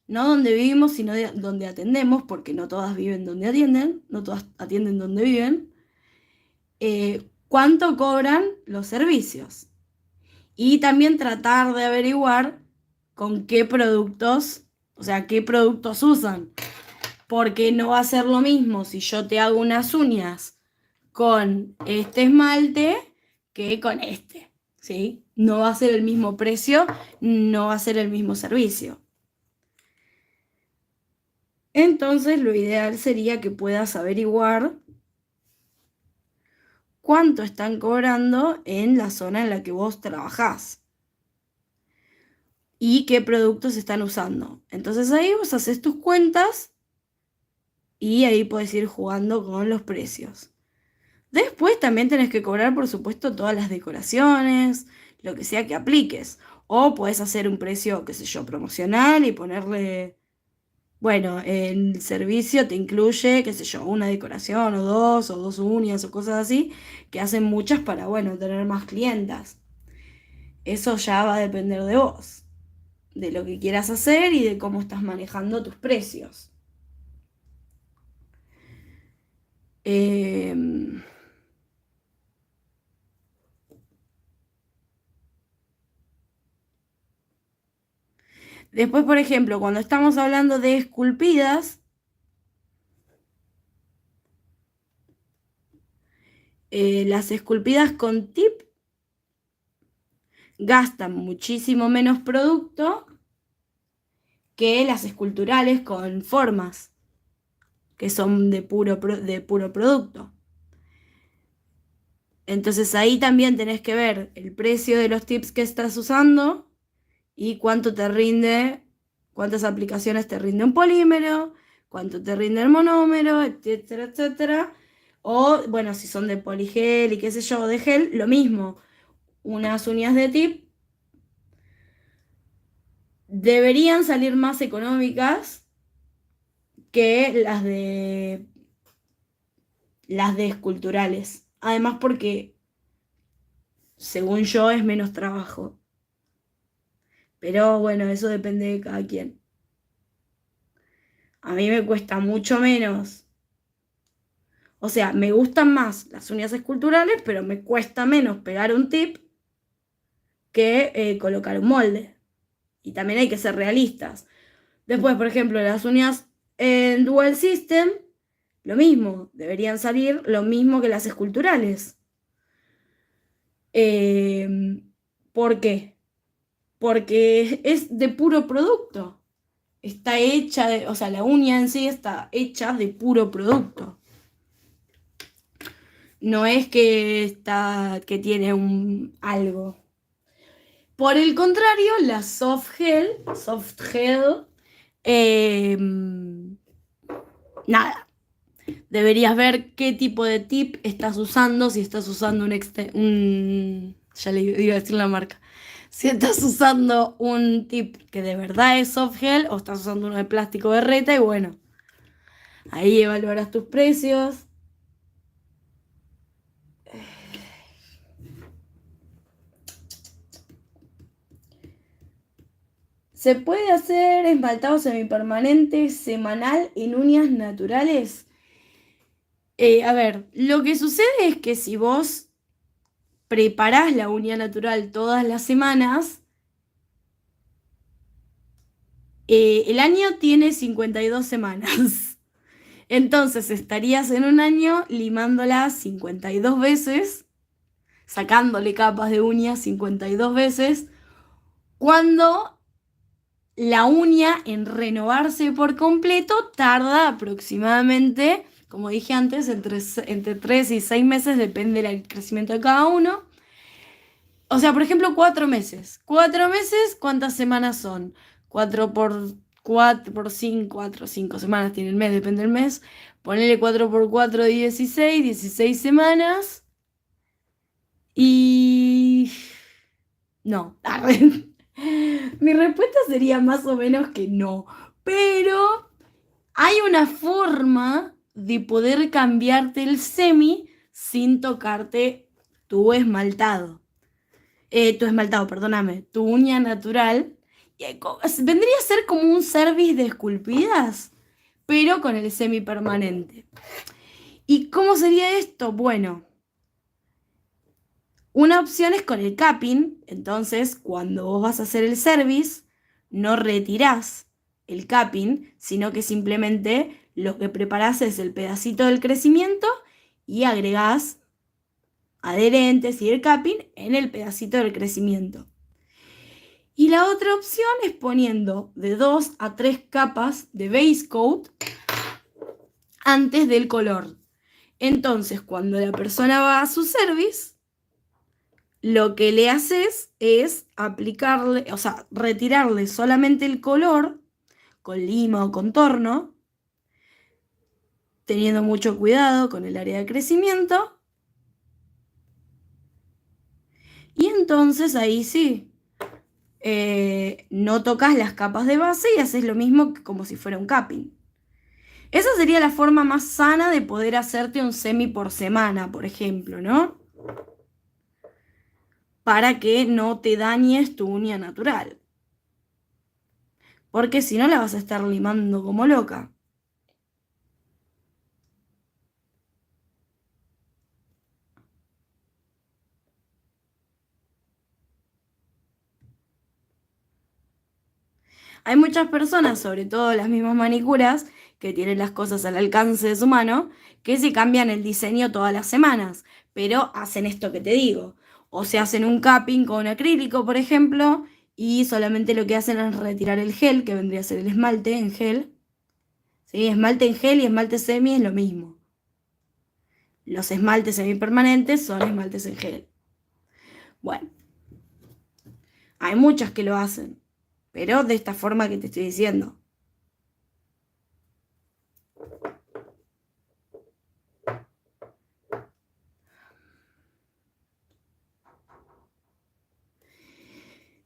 no donde vivimos, sino donde atendemos, porque no todas viven donde atienden, no todas atienden donde viven, cuánto cobran los servicios. Y también tratar de averiguar con qué productos, o sea, qué productos usan. Porque no va a ser lo mismo si yo te hago unas uñas con este esmalte que con este, ¿sí? No va a ser el mismo precio, no va a ser el mismo servicio. Entonces, lo ideal sería que puedas averiguar cuánto están cobrando en la zona en la que vos trabajás y qué productos están usando. Entonces ahí vos haces tus cuentas y ahí podés ir jugando con los precios. Después también tenés que cobrar, por supuesto, todas las decoraciones, lo que sea que apliques. O podés hacer un precio, qué sé yo, promocional y ponerle, bueno, el servicio te incluye, qué sé yo, una decoración o dos uñas o cosas así, que hacen muchas para, bueno, tener más clientas. Eso ya va a depender de vos, de lo que quieras hacer y de cómo estás manejando tus precios. Después, por ejemplo, cuando estamos hablando de esculpidas, las esculpidas con tip gastan muchísimo menos producto que las esculturales con formas, que son de puro producto. Entonces ahí también tenés que ver el precio de los tips que estás usando y cuánto te rinde, cuántas aplicaciones te rinde un polímero, cuánto te rinde el monómero, etcétera, etcétera. O, bueno, si son de poligel y qué sé yo, de gel, lo mismo. Unas uñas de tip deberían salir más económicas que las de esculturales. Además porque, según yo, es menos trabajo. Pero bueno, eso depende de cada quien. A mí me cuesta mucho menos. O sea, me gustan más las uñas esculturales, pero me cuesta menos pegar un tip que colocar un molde. Y también hay que ser realistas. Después, por ejemplo, las uñas en Dual System, lo mismo, deberían salir lo mismo que las esculturales. ¿Por qué? Porque es de puro producto. Está hecha o sea, la uña en sí está hecha de puro producto. No es que tiene algo. Por el contrario, la soft gel, nada. Deberías ver qué tipo de tip estás usando, si estás usando ya le iba a decir la marca. Si estás usando un tip que de verdad es soft gel o estás usando uno de plástico berreta y bueno, ahí evaluarás tus precios. ¿Se puede hacer esmaltado semipermanente semanal en uñas naturales? A ver, lo que sucede es que si vos preparás la uña natural todas las semanas, el año tiene 52 semanas. Entonces estarías en un año limándola 52 veces, sacándole capas de uña 52 veces, cuando la uña en renovarse por completo tarda aproximadamente, como dije antes, entre 3 y 6 meses, depende del crecimiento de cada uno. O sea, por ejemplo, 4 meses. 4 meses, ¿cuántas semanas son? 4 por 5, 4, 5 semanas tiene el mes, depende del mes. Ponele 4 por 4, 16 semanas. Y... No, mi respuesta sería más o menos que no. Pero hay una forma de poder cambiarte el semi sin tocarte tu esmaltado. Perdóname, tu uña natural. Vendría a ser como un service de esculpidas, pero con el semipermanente. ¿Y cómo sería esto? Bueno, Una opción es con el capping, entonces cuando vos vas a hacer el service, no retirás el capping, sino que simplemente lo que preparás es el pedacito del crecimiento y agregás adherentes y el capping en el pedacito del crecimiento. Y la otra opción es poniendo de 2 a 3 capas de base coat antes del color. Entonces, cuando la persona va a su service, lo que le haces es aplicarle, o sea, retirarle solamente el color con lima o contorno, teniendo mucho cuidado con el área de crecimiento. Y entonces ahí sí, no tocas las capas de base y haces lo mismo que como si fuera un capping. Esa sería la forma más sana de poder hacerte un semi por semana, por ejemplo, ¿no? Para que no te dañes tu uña natural. Porque si no la vas a estar limando como loca. Hay muchas personas, sobre todo las mismas manicuras, que tienen las cosas al alcance de su mano, que se cambian el diseño todas las semanas, pero hacen esto que te digo. O se hacen un capping con acrílico, por ejemplo, y solamente lo que hacen es retirar el gel, que vendría a ser el esmalte en gel. ¿Sí? Esmalte en gel y esmalte semi es lo mismo. Los esmaltes semipermanentes son esmaltes en gel. Bueno, hay muchas que lo hacen, pero de esta forma que te estoy diciendo.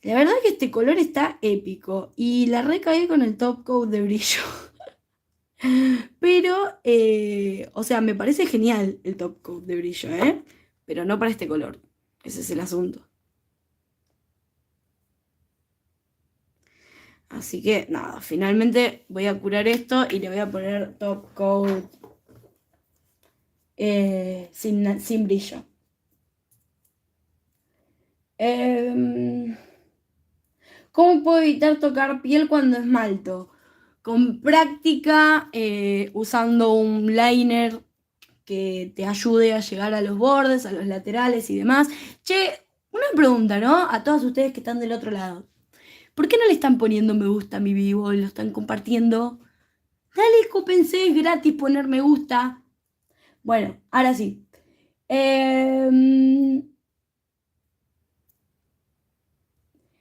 La verdad que este color está épico y la recaí con el top coat de brillo. Pero, o sea, me parece genial el top coat de brillo, ¿eh? Pero no para este color. Ese es el asunto. Así que, nada, finalmente voy a curar esto y le voy a poner top coat sin brillo. ¿Cómo puedo evitar tocar piel cuando esmalto? Con práctica, usando un liner que te ayude a llegar a los bordes, a los laterales y demás. Che, una pregunta, ¿no? A todos ustedes que están del otro lado. ¿Por qué no le están poniendo me gusta a mi vivo y lo están compartiendo? Dale, cópense, es gratis poner me gusta. Bueno, ahora sí.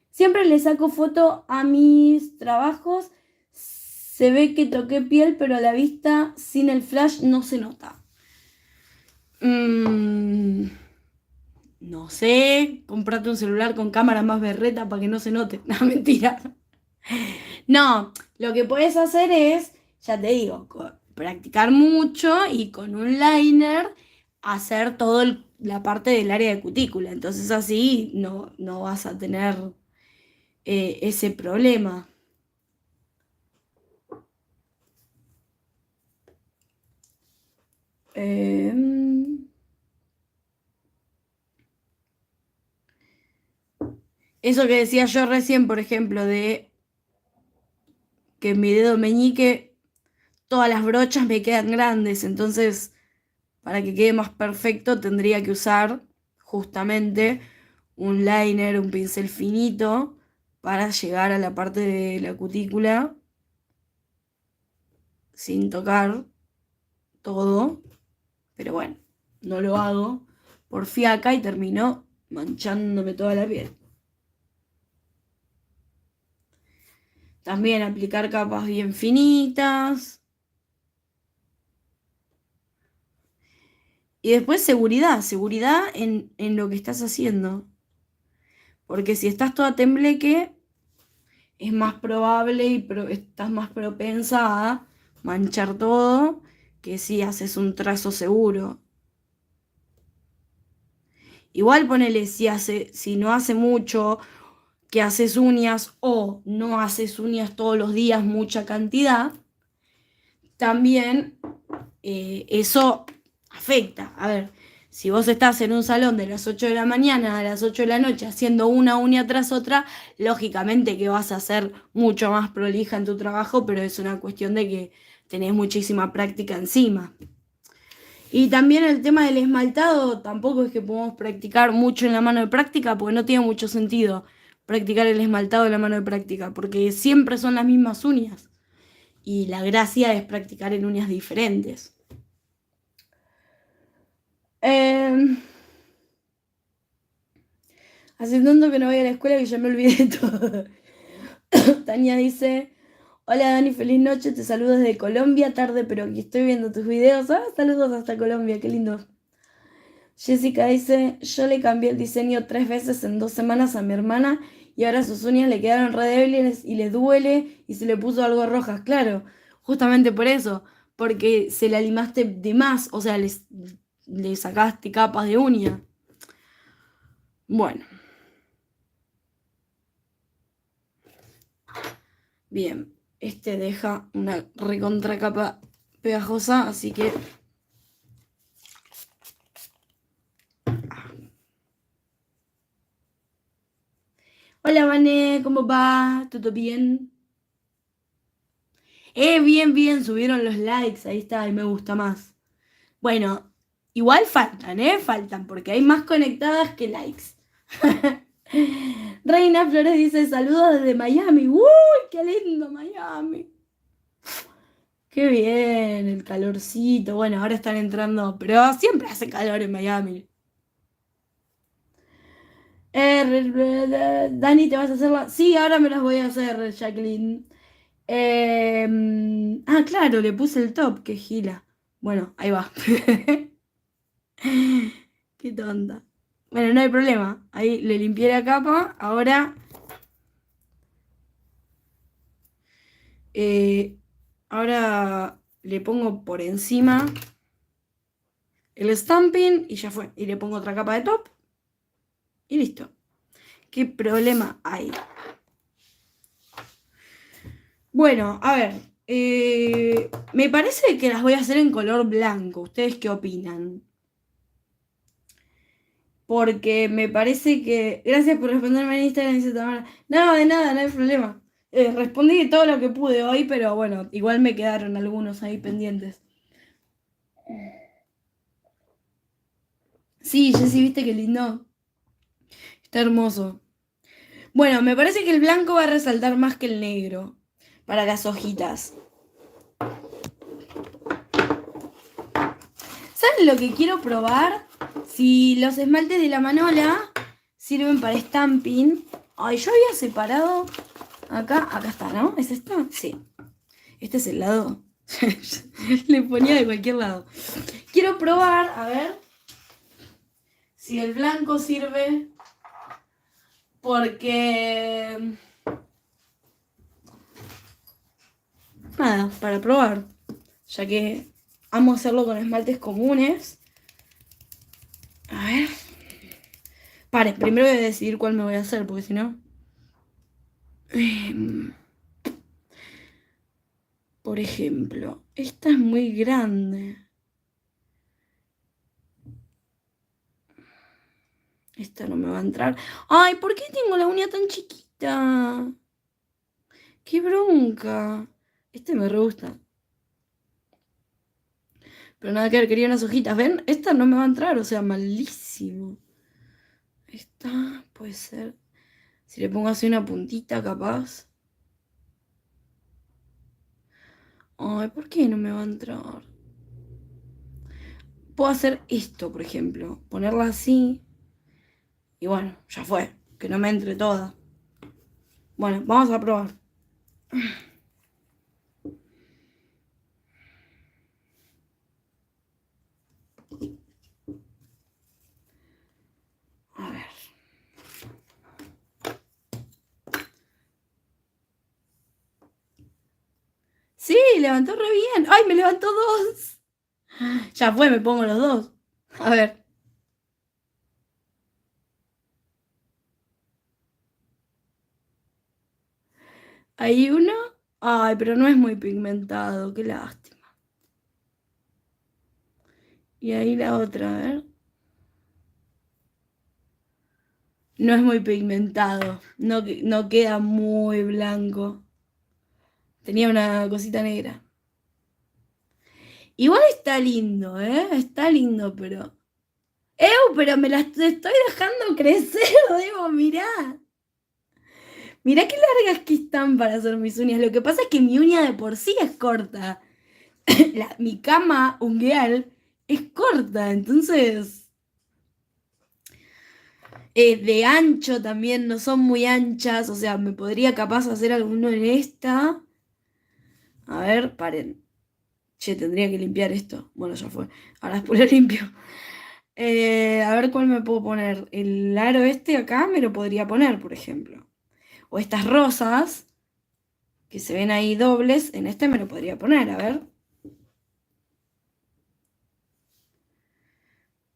Siempre le saco foto a mis trabajos. Se ve que toqué piel, pero a la vista sin el flash no se nota. No sé, comprate un celular con cámara más berreta para que no se note. No, mentira. No, lo que puedes hacer es, ya te digo, practicar mucho y con un liner hacer toda la parte del área de cutícula. Entonces así no vas a tener ese problema. Eso que decía yo recién, por ejemplo, de que en mi dedo meñique todas las brochas me quedan grandes, entonces para que quede más perfecto tendría que usar justamente un liner, un pincel finito para llegar a la parte de la cutícula sin tocar todo, pero bueno, no lo hago por fiaca y termino manchándome toda la piel. También aplicar capas bien finitas. Y después seguridad en lo que estás haciendo. Porque si estás toda tembleque, es más probable y estás más propensa a manchar todo que si haces un trazo seguro. Igual ponele, si no hace mucho que haces uñas o no haces uñas todos los días mucha cantidad, también eso afecta. A ver, Si vos estás en un salón de las 8 de la mañana a las 8 de la noche haciendo una uña tras otra, lógicamente que vas a ser mucho más prolija en tu trabajo, pero es una cuestión de que tenés muchísima práctica encima. Y también el tema del esmaltado, tampoco es que podamos practicar mucho en la mano de práctica, porque no tiene mucho sentido practicar el esmaltado en la mano de práctica, porque siempre son las mismas uñas. Y la gracia es practicar en uñas diferentes. Hace tanto que no voy a la escuela que ya me olvidé de todo. Tania dice, hola Dani, feliz noche, te saludo desde Colombia, tarde, pero aquí estoy viendo tus videos. Ah, saludos hasta Colombia, qué lindo. Jessica dice, yo le cambié el diseño 3 veces en 2 semanas a mi hermana y ahora sus uñas le quedaron re débiles y le duele y se le puso algo rojas. Claro, justamente por eso, porque se la limaste de más, o sea, le sacaste capas de uña. Bueno, bien, este deja una recontra capa pegajosa, así que... Hola, Vane, ¿cómo va? ¿Todo bien? Bien, bien, subieron los likes, ahí está, y me gusta más. Bueno, igual faltan, faltan, porque hay más conectadas que likes. Reina Flores dice, saludos desde Miami. ¡Uy, qué lindo Miami! Qué bien, el calorcito. Bueno, ahora están entrando, pero siempre hace calor en Miami. Dani, ¿te vas a hacerla? Sí, ahora me las voy a hacer, Jacqueline. Claro, le puse el top, qué gila. Bueno, ahí va. Qué tonta. Bueno, no hay problema. Ahí le limpié la capa. Eh, ahora le pongo por encima el stamping y ya fue. Y le pongo otra capa de top y listo. ¿Qué problema hay? Bueno, a ver. Me parece que las voy a hacer en color blanco. ¿Ustedes qué opinan? Porque me parece que... Gracias por responderme en Instagram, dice Tamara. No, de nada, no hay problema. Respondí todo lo que pude hoy, pero bueno, igual me quedaron algunos ahí pendientes. Sí, Jessy, viste qué lindo. Está hermoso. Bueno, me parece que el blanco va a resaltar más que el negro para las hojitas. ¿Saben lo que quiero probar? Si los esmaltes de la Manola sirven para stamping. Ay, yo había separado... Acá está, ¿no? ¿Es esto? Sí. Este es el lado. Le ponía de cualquier lado. Quiero probar, a ver, si el blanco sirve. Porque... Nada, para probar. Ya que amo hacerlo con esmaltes comunes. A ver. Pare, primero voy a decidir cuál me voy a hacer, porque si no... Por ejemplo, esta es muy grande. Esta no me va a entrar. Ay, ¿por qué tengo la uña tan chiquita? ¡Qué bronca! Este me re gusta. Pero nada que ver, quería unas hojitas. ¿Ven? Esta no me va a entrar, o sea, malísimo. Esta puede ser... Si le pongo así una puntita, capaz. Ay, ¿por qué no me va a entrar? Puedo hacer esto, por ejemplo. Ponerla así. Y bueno, ya fue. Que no me entre toda. Bueno, vamos a probar. A ver. Sí, levantó re bien. ¡Ay, me levantó dos! Ya fue, me pongo los dos. A ver. Hay uno. Ay, pero no es muy pigmentado, qué lástima. Y ahí la otra, a ver. No es muy pigmentado, no queda muy blanco. Tenía una cosita negra. Igual está lindo, ¿eh? Está lindo, pero... pero me las estoy dejando crecer, Debo, mirá. Mirá qué largas que están para hacer mis uñas. Lo que pasa es que mi uña de por sí es corta. Mi cama ungueal es corta, entonces... de ancho también, no son muy anchas, o sea, me podría capaz hacer alguno en esta. A ver, paren. Che, tendría que limpiar esto. Bueno, ya fue. Ahora después lo limpio. A ver cuál me puedo poner. El aro este acá me lo podría poner, por ejemplo. O estas rosas, que se ven ahí dobles, en este me lo podría poner, a ver.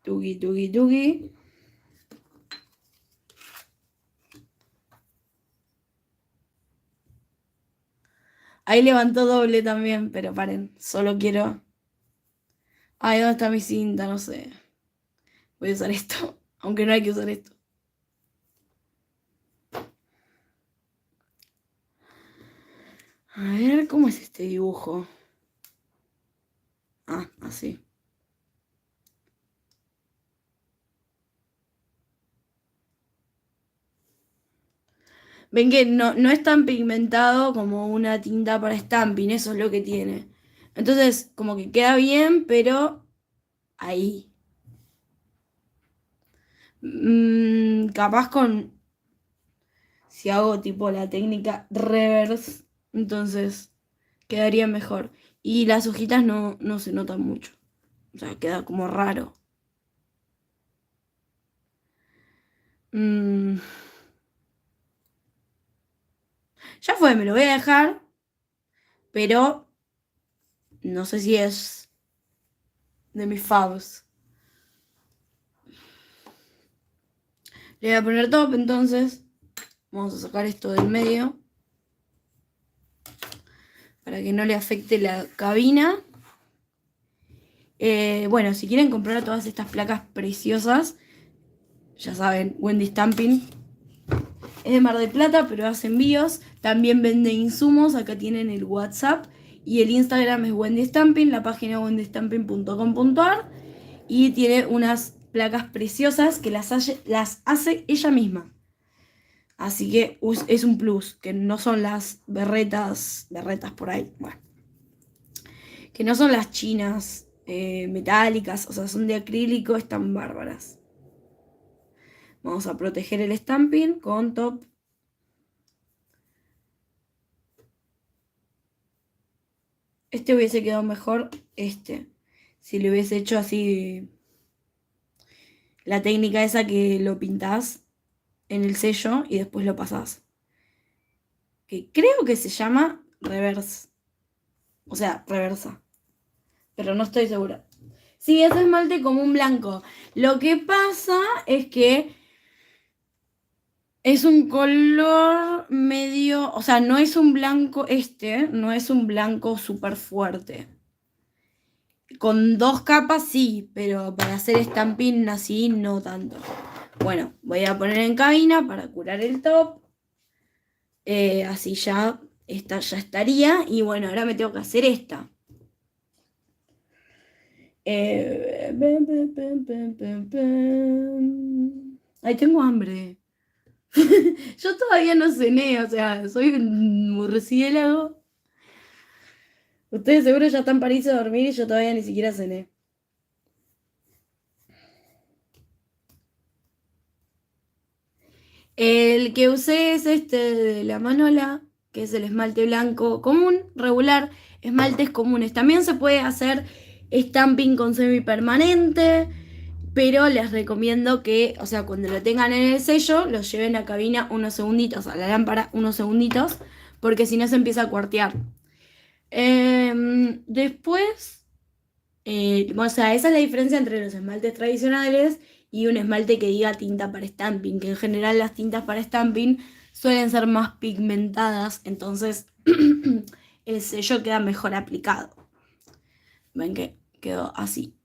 Tugi, tugi, tugi. Ahí levantó doble también, pero paren, solo quiero... Ay, ¿dónde está mi cinta? No sé. Voy a usar esto, aunque no hay que usar esto. A ver, ¿cómo es este dibujo? Ah, así. Ven que no es tan pigmentado como una tinta para stamping, eso es lo que tiene. Entonces, como que queda bien, pero ahí. Capaz con, si hago tipo la técnica reverse, entonces quedaría mejor. Y las hojitas no se notan mucho. O sea, queda como raro. Mm, ya fue, me lo voy a dejar, pero no sé si es de mis favos. Le voy a poner top, entonces. Vamos a sacar esto del medio para que no le afecte la cabina. Bueno, si quieren comprar todas estas placas preciosas, ya saben, Wendy Stamping. Es de Mar del Plata, pero hace envíos. También vende insumos. Acá tienen el WhatsApp. Y el Instagram es Wendy Stamping, la página wendystamping.com.ar. Y tiene unas placas preciosas que las hace ella misma. Así que es un plus, que no son las berretas por ahí. Bueno, que no son las chinas metálicas, o sea, son de acrílico, están bárbaras. Vamos a proteger el stamping con top. Este hubiese quedado mejor, si le hubiese hecho así la técnica esa que lo pintás en el sello y después lo pasás. Que creo que se llama reverse. O sea, reversa. Pero no estoy segura. Sí, es esmalte como un blanco. Lo que pasa es que es un color medio, o sea, no es un blanco no es un blanco súper fuerte. Con dos capas sí, pero para hacer estampín así no tanto. Bueno, voy a poner en cabina para curar el top. Así ya, esta ya estaría. Y bueno, ahora me tengo que hacer esta. Ay, tengo hambre. Yo todavía no cené, o sea, soy un murciélago. Ustedes seguro ya están para irse a dormir y yo todavía ni siquiera cené. El que usé es este de la Manola, que es el esmalte blanco común, regular, esmaltes comunes. También se puede hacer stamping con semipermanente, pero les recomiendo que, o sea, cuando lo tengan en el sello, lo lleven a cabina unos segunditos, a la lámpara unos segunditos, porque si no se empieza a cuartear. Después, o sea, esa es la diferencia entre los esmaltes tradicionales y un esmalte que diga tinta para stamping, que en general las tintas para stamping suelen ser más pigmentadas, entonces el sello queda mejor aplicado. Ven que quedó así.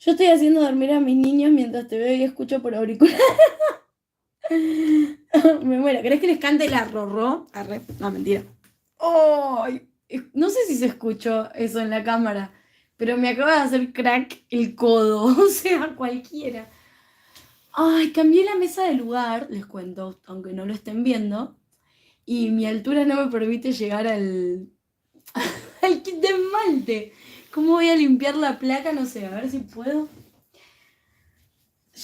Yo estoy haciendo dormir a mis niños mientras te veo y escucho por auricular. Me muero. ¿Querés que les cante la rorró? Arre. No, mentira. ¡Ay! No sé si se escuchó eso en la cámara, pero me acaba de hacer crack el codo. O sea, cualquiera. Ay, cambié la mesa de lugar, les cuento, aunque no lo estén viendo. Y mi altura no me permite llegar al kit de esmalte. ¿Cómo voy a limpiar la placa? No sé, a ver si puedo.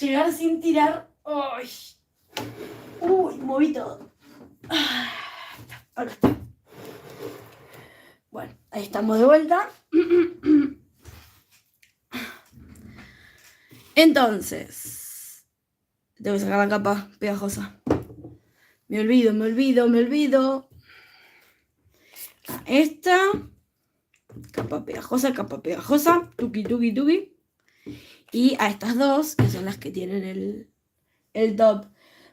Llegar sin tirar. ¡Ay! Uy, moví todo. Ahora está. Bueno, ahí estamos de vuelta. Entonces, tengo que sacar la capa pegajosa. Me olvido. Esta. Capa pegajosa. Tuki. Y a estas dos, que son las que tienen el top.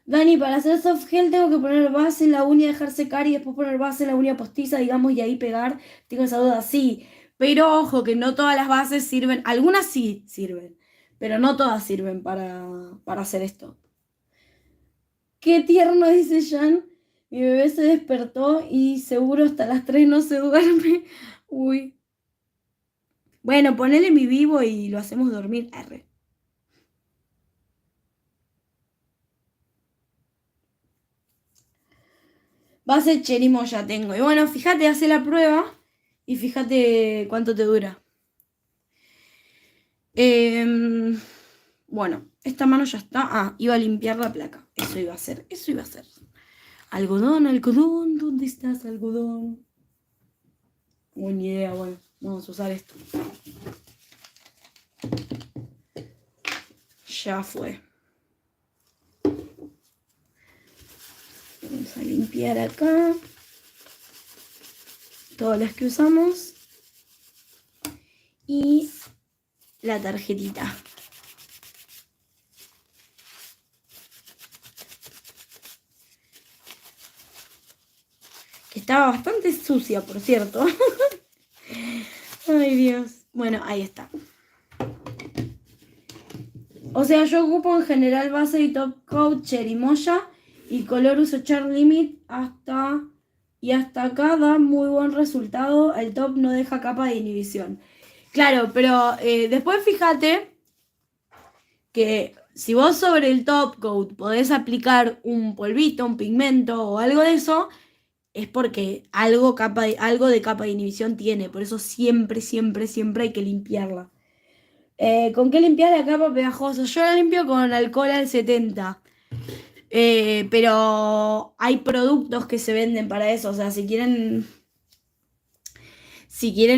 Dani, para hacer soft gel tengo que poner base en la uña, dejar secar y después poner base en la uña postiza, digamos, y ahí pegar. Tengo esa duda, sí. Pero ojo, que no todas las bases sirven. Algunas sí sirven, pero no todas sirven para hacer esto. Qué tierno, dice Jan. Mi bebé se despertó y seguro hasta las 3 no se duerme. Uy. Bueno, ponele mi vivo y lo hacemos dormir. R. Base Cherimo ya tengo. Y bueno, fíjate, hace la prueba y fíjate cuánto te dura. Bueno, esta mano ya está. Ah, iba a limpiar la placa. Eso iba a hacer. Algodón, ¿dónde estás, algodón? Buena idea, bueno, vamos a usar esto. Ya fue. Vamos a limpiar acá. Todas las que usamos. Y la tarjetita. Que estaba bastante sucia, por cierto. Ay, Dios. Bueno, ahí está. O sea, yo ocupo en general base y top coat Cherimoya y color uso Char Limit hasta acá da muy buen resultado. El top no deja capa de inhibición. Claro, pero después fíjate que si vos sobre el top coat podés aplicar un polvito, un pigmento o algo de eso, es porque algo de capa de inhibición tiene. Por eso siempre hay que limpiarla. ¿Con qué limpiar la capa pegajosa? Yo la limpio con alcohol al 70. Pero hay productos que se venden para eso. O sea, si quieren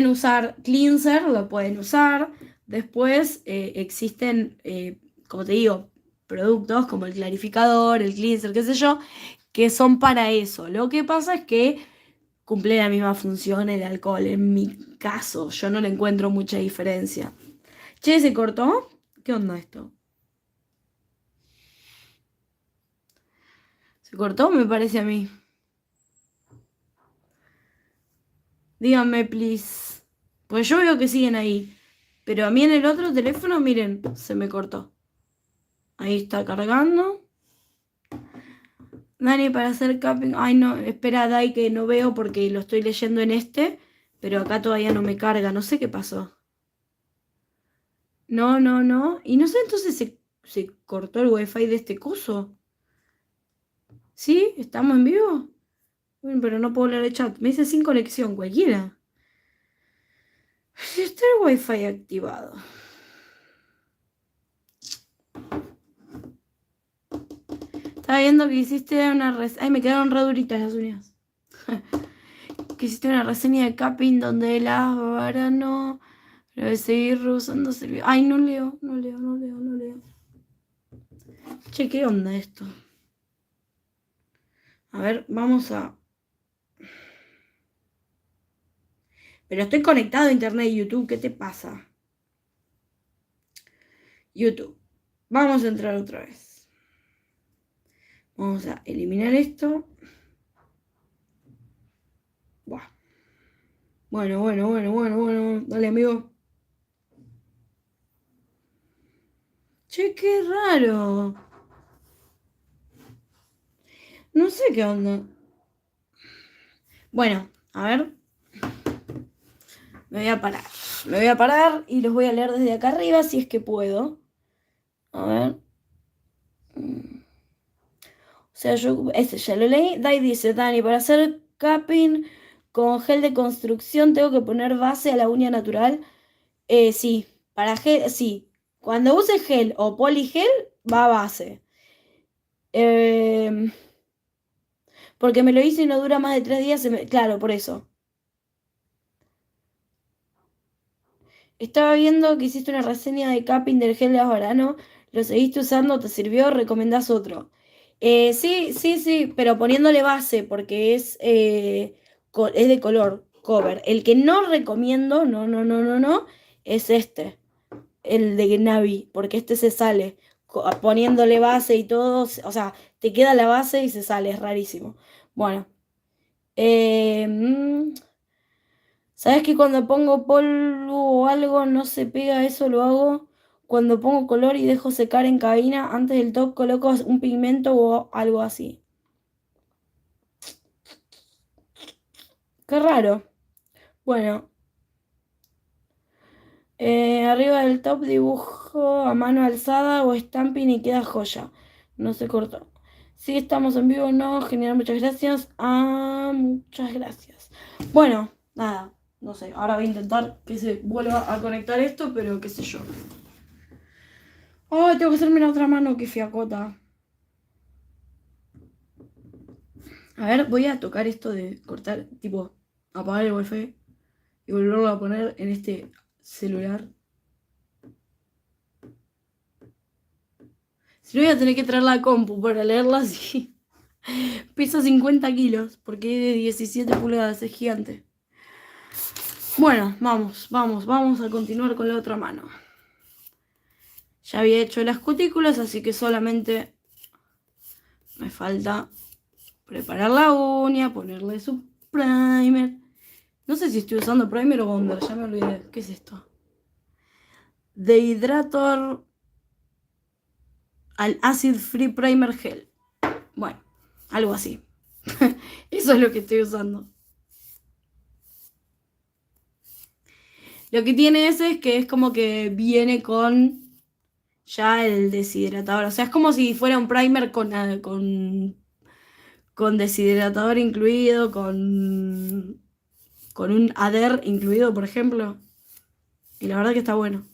usar cleanser, lo pueden usar. Después existen, como te digo, productos como el clarificador, el cleanser, qué sé yo, que son para eso. Lo que pasa es que cumple la misma función el alcohol. En mi caso, yo no le encuentro mucha diferencia. Che, ¿se cortó? ¿Qué onda esto? ¿Se cortó? Me parece a mí. Díganme, please. Pues yo veo que siguen ahí. Pero a mí en el otro teléfono, miren, se me cortó. Ahí está cargando. Dani, para hacer capping. Ay, no, espera, Dai, que no veo porque lo estoy leyendo en este. Pero acá todavía no me carga. No sé qué pasó. No. Y no sé, entonces se cortó el wifi de este coso. ¿Sí? ¿Estamos en vivo? Bueno, pero no puedo leer el chat. Me dice sin conexión, cualquiera. Está el wifi activado. Estaba viendo que hiciste una reseña. Ay, me quedaron re duritas las uñas. Que hiciste una reseña de Capping donde las varano. Pero de seguir usando servicio. Ay, no leo. Che, ¿qué onda esto? A ver, vamos a. Pero estoy conectado a internet y YouTube. ¿Qué te pasa? YouTube. Vamos a entrar otra vez. Vamos a eliminar esto. Buah. Bueno. Dale, amigo. Che, qué raro. No sé qué onda. Bueno, a ver. Me voy a parar. Me voy a parar y los voy a leer desde acá arriba si es que puedo. A ver. O sea, yo este ya lo leí. Dai dice, Dani, para hacer capping con gel de construcción tengo que poner base a la uña natural. Sí, para gel, sí. Cuando uses gel o poligel, va a base. Porque me lo hice y no dura más de 3 días. Claro, por eso. Estaba viendo que hiciste una reseña de capping del gel de Avarano. ¿Lo seguiste usando? ¿Te sirvió? ¿Recomendás otro? Sí, sí, sí, pero poniéndole base porque es de color cover. El que no recomiendo, no, no, no, no, no, es este, el de Navi, porque este se sale poniéndole base y todo, o sea, te queda la base y se sale, es rarísimo. Bueno, eh, mm, ¿sabes que cuando pongo polvo o algo no se pega? Eso lo hago cuando pongo color y dejo secar en cabina. Antes del top coloco un pigmento o algo así. Qué raro. Bueno, arriba del top dibujo a mano alzada o stamping y queda joya. No se cortó. Sí, estamos en vivo, no. Genial, muchas gracias. Ah, muchas gracias. Bueno, nada, no sé. Ahora voy a intentar que se vuelva a conectar esto, pero qué sé yo. Ay, tengo que hacerme la otra mano, que fiacota. A ver, voy a tocar esto de cortar, tipo, apagar el wifi y volverlo a poner en este celular. Si no, voy a tener que traer la compu para leerla así. Pesa 50 kilos, porque es de 17 pulgadas, es gigante. Bueno, vamos a continuar con la otra mano. Ya había hecho las cutículas, así que solamente me falta preparar la uña, ponerle su primer. No sé si estoy usando primer o bonder, ya me olvidé. ¿Qué es esto? Dehydrator al Acid Free Primer Gel. Bueno, algo así. Eso es lo que estoy usando. Lo que tiene ese es que es como que viene con ya el deshidratador. O sea, es como si fuera un primer con deshidratador incluido, con un adher incluido, por ejemplo. Y la verdad que está bueno.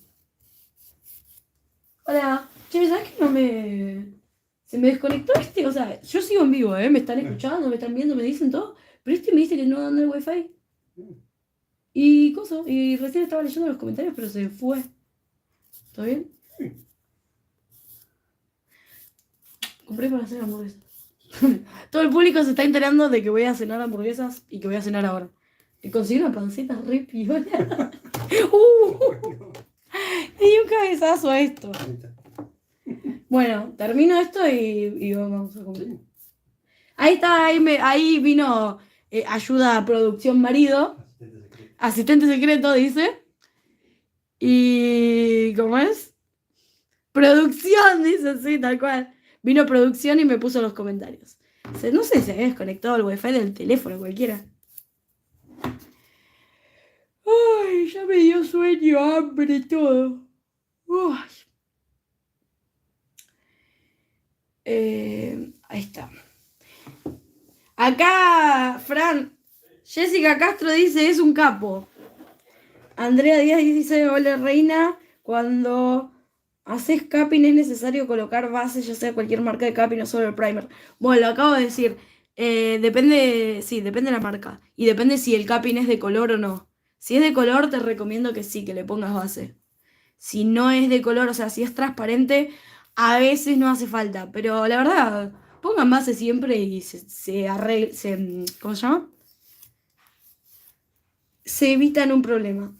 Hola, che, ¿sabes que no me... Se me desconectó este? O sea, yo sigo en vivo, ¿eh? Me están escuchando, me están viendo, me dicen todo. Pero este me dice que no anda el wifi. Y cosa, y recién estaba leyendo los comentarios, pero se fue. ¿Está bien? Compré para hacer hamburguesas. Todo el público se está enterando de que voy a cenar hamburguesas y que voy a cenar ahora. Y conseguí una pancita re piola. Le di un cabezazo a esto. Bueno, termino esto y vamos a comer. Ahí está, ahí vino ayuda a producción marido. Asistente secreto, dice. Y... ¿cómo es? Producción, dice, sí, tal cual. Vino producción y me puso los comentarios. No sé si se había desconectado el wifi del teléfono, cualquiera. Ay, ya me dio sueño, hambre, todo. Ahí está. Acá, Fran, Jessica Castro dice, es un capo. Andrea Díaz dice, hola reina, cuando haces capping es necesario colocar base, ya sea cualquier marca de capping o solo el primer. Bueno, lo acabo de decir. Depende, sí, depende de la marca. Y depende si el capping es de color o no. Si es de color, te recomiendo que sí, que le pongas base. Si no es de color, o sea, si es transparente, a veces no hace falta. Pero la verdad, pongan base siempre y se arregla, ¿cómo se llama? Se evitan un problema.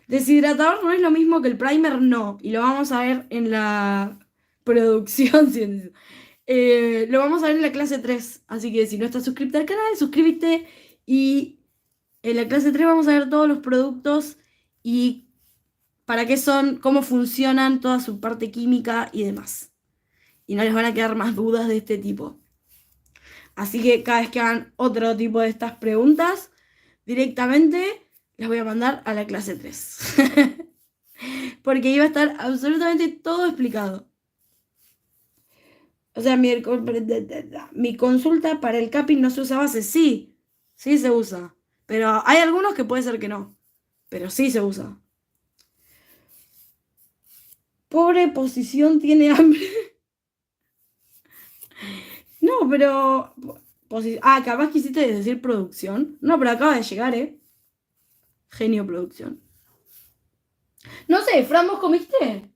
Deshidratador no es lo mismo que el primer, no. Y lo vamos a ver en la producción. Lo vamos a ver en la clase 3. Así que si no estás suscrito al canal, suscríbete. Y en la clase 3 vamos a ver todos los productos y para qué son, cómo funcionan, toda su parte química y demás. Y no les van a quedar más dudas de este tipo. Así que cada vez que hagan otro tipo de estas preguntas, directamente las voy a mandar a la clase 3. Porque iba a estar absolutamente todo explicado. O sea, mi consulta para el CAPI no se usa base. Sí, sí se usa. Pero hay algunos que puede ser que no. Pero sí se usa. Pobre posición tiene hambre. No, pero... capaz quisiste decir producción. No, pero acaba de llegar, ¿eh? Genio producción. No sé, Fran, ¿vos comiste?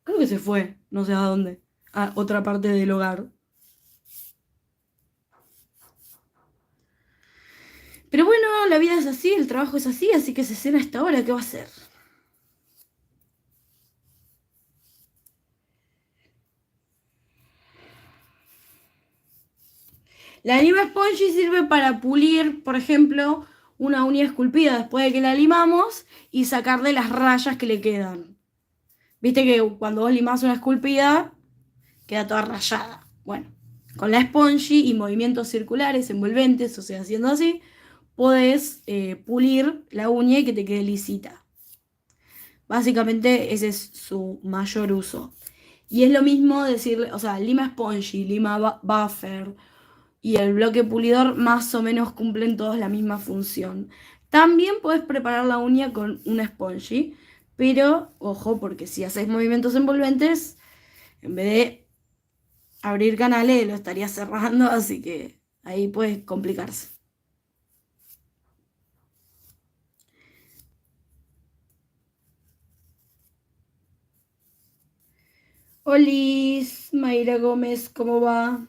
Creo que se fue. No sé a dónde. A otra parte del hogar. Pero bueno, la vida es así, el trabajo es así que se cena a esta hora, ¿qué va a hacer? La lima spongy sirve para pulir, por ejemplo, una uña esculpida después de que la limamos y sacarle las rayas que le quedan. Viste que cuando vos limás una esculpida, queda toda rayada. Bueno, con la spongy y movimientos circulares envolventes, o sea, haciendo así, podés pulir la uña y que te quede lisita. Básicamente ese es su mayor uso. Y es lo mismo decirle, o sea, lima spongy, lima buffer y el bloque pulidor más o menos cumplen todos la misma función. También puedes preparar la uña con una spongy, pero ojo, porque si haces movimientos envolventes, en vez de abrir canales, lo estarías cerrando, así que ahí puede complicarse. Olis, Mayra Gómez, ¿cómo va?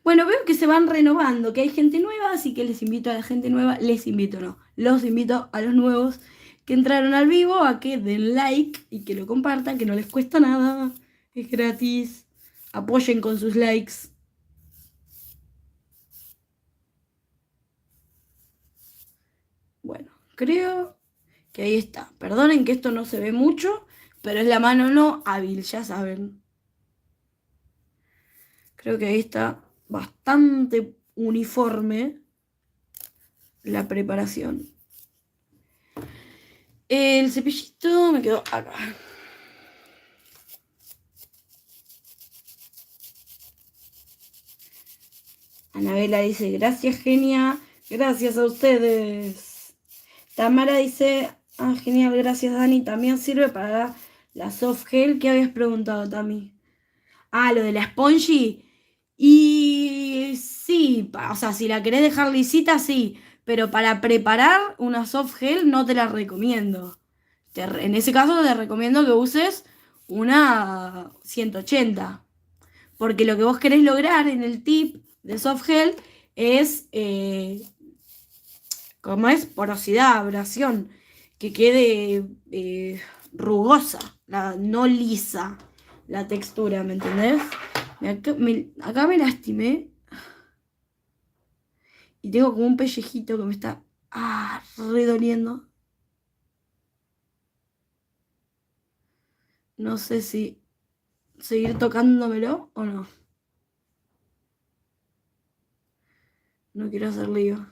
Bueno, veo que se van renovando, que hay gente nueva, así que les invito a la gente nueva, los invito a los nuevos que entraron al vivo a que den like y que lo compartan, que no les cuesta nada, es gratis, apoyen con sus likes. Bueno, creo que ahí está. Perdonen que esto no se ve mucho, pero es la mano no hábil, ya saben. Creo que ahí está bastante uniforme la preparación. El cepillito me quedó acá. Anabela dice, gracias, genia. Gracias a ustedes. Tamara dice, genial, gracias, Dani. También sirve para la soft gel. ¿Qué habías preguntado, Tami? Lo de la spongy. Y sí, o sea, si la querés dejar lisita, sí. Pero para preparar una soft gel no te la recomiendo. En ese caso te recomiendo que uses una 180. Porque lo que vos querés lograr en el tip de soft gel es, como es, porosidad, abrasión, que quede rugosa, no lisa la textura, ¿me entendés? Acá me lastimé y tengo como un pellejito que me está redoliendo. No sé si seguir tocándomelo o no. No quiero hacer lío.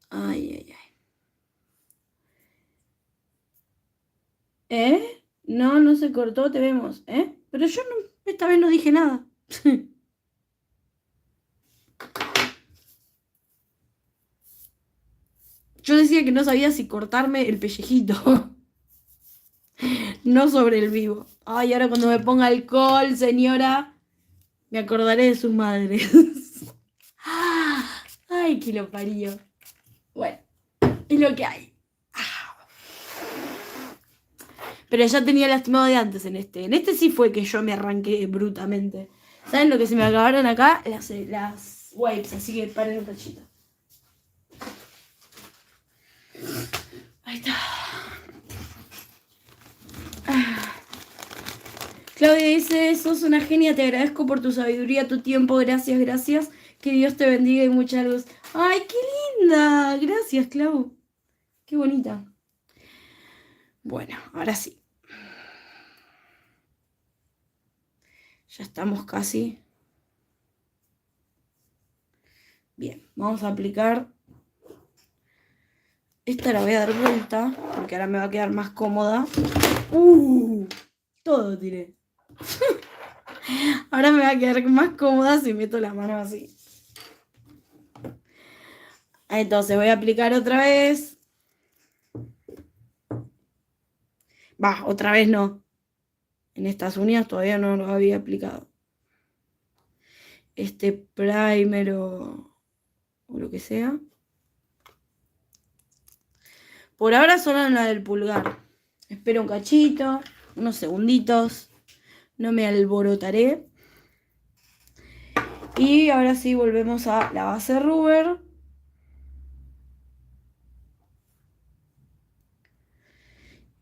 Ay, ay, ay. ¿Eh? No, no se cortó, te vemos. ¿Eh? Pero yo no, esta vez no dije nada. Yo decía que no sabía si cortarme el pellejito. No sobre el vivo. Ay, ahora cuando me ponga alcohol, señora, me acordaré de sus madres. Ay, que lo parió. Bueno, es lo que hay. Pero ya tenía lastimado de antes en este. En este sí fue que yo me arranqué brutamente. ¿Saben lo que se me acabaron acá? Las wipes, así que paren un cachito. Ahí está. Claudia dice, sos una genia, te agradezco por tu sabiduría, tu tiempo, gracias, gracias. Que Dios te bendiga y mucha luz. ¡Ay, qué linda! Gracias, Clau. Qué bonita. Bueno, ahora sí. Ya estamos casi. Bien, vamos a aplicar. Esta la voy a dar vuelta, porque ahora me va a quedar más cómoda. Todo tiré. Ahora me va a quedar más cómoda si meto la mano así. Entonces voy a aplicar otra vez. Va, otra vez no. En estas uñas todavía no lo había aplicado. Este primer o lo que sea. Por ahora solo en la del pulgar. Espero un cachito, unos segunditos. No me alborotaré. Y ahora sí volvemos a la base rubber.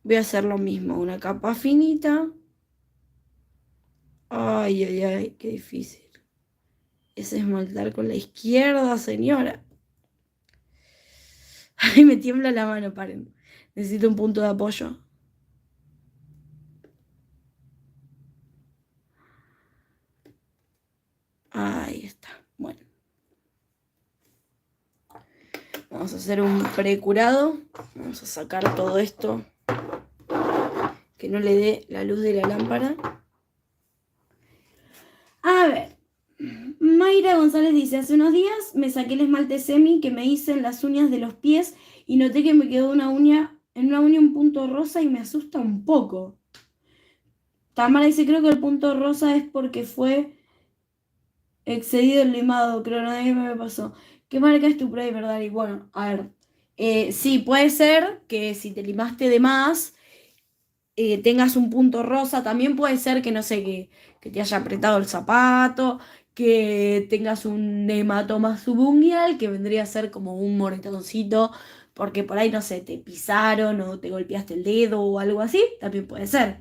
Voy a hacer lo mismo, una capa finita. Ay, ay, ay, qué difícil. Es esmaltar con la izquierda, señora. Ay, me tiembla la mano, paren. Necesito un punto de apoyo. Ahí está. Bueno. Vamos a hacer un precurado. Vamos a sacar todo esto. Que no le dé la luz de la lámpara. A ver. Mayra González dice, hace unos días me saqué el esmalte semi que me hice en las uñas de los pies y noté que me quedó en una uña un punto rosa y me asusta un poco. Tamara dice, creo que el punto rosa es porque fue excedido el limado, creo, nadie me pasó. ¿Qué marca es tu primer, Dani? Bueno, a ver, sí, puede ser que si te limaste de más, tengas un punto rosa, también puede ser que, no sé, que te haya apretado el zapato, que tengas un hematoma subungual, que vendría a ser como un moretoncito, porque por ahí, no sé, te pisaron o te golpeaste el dedo o algo así, también puede ser.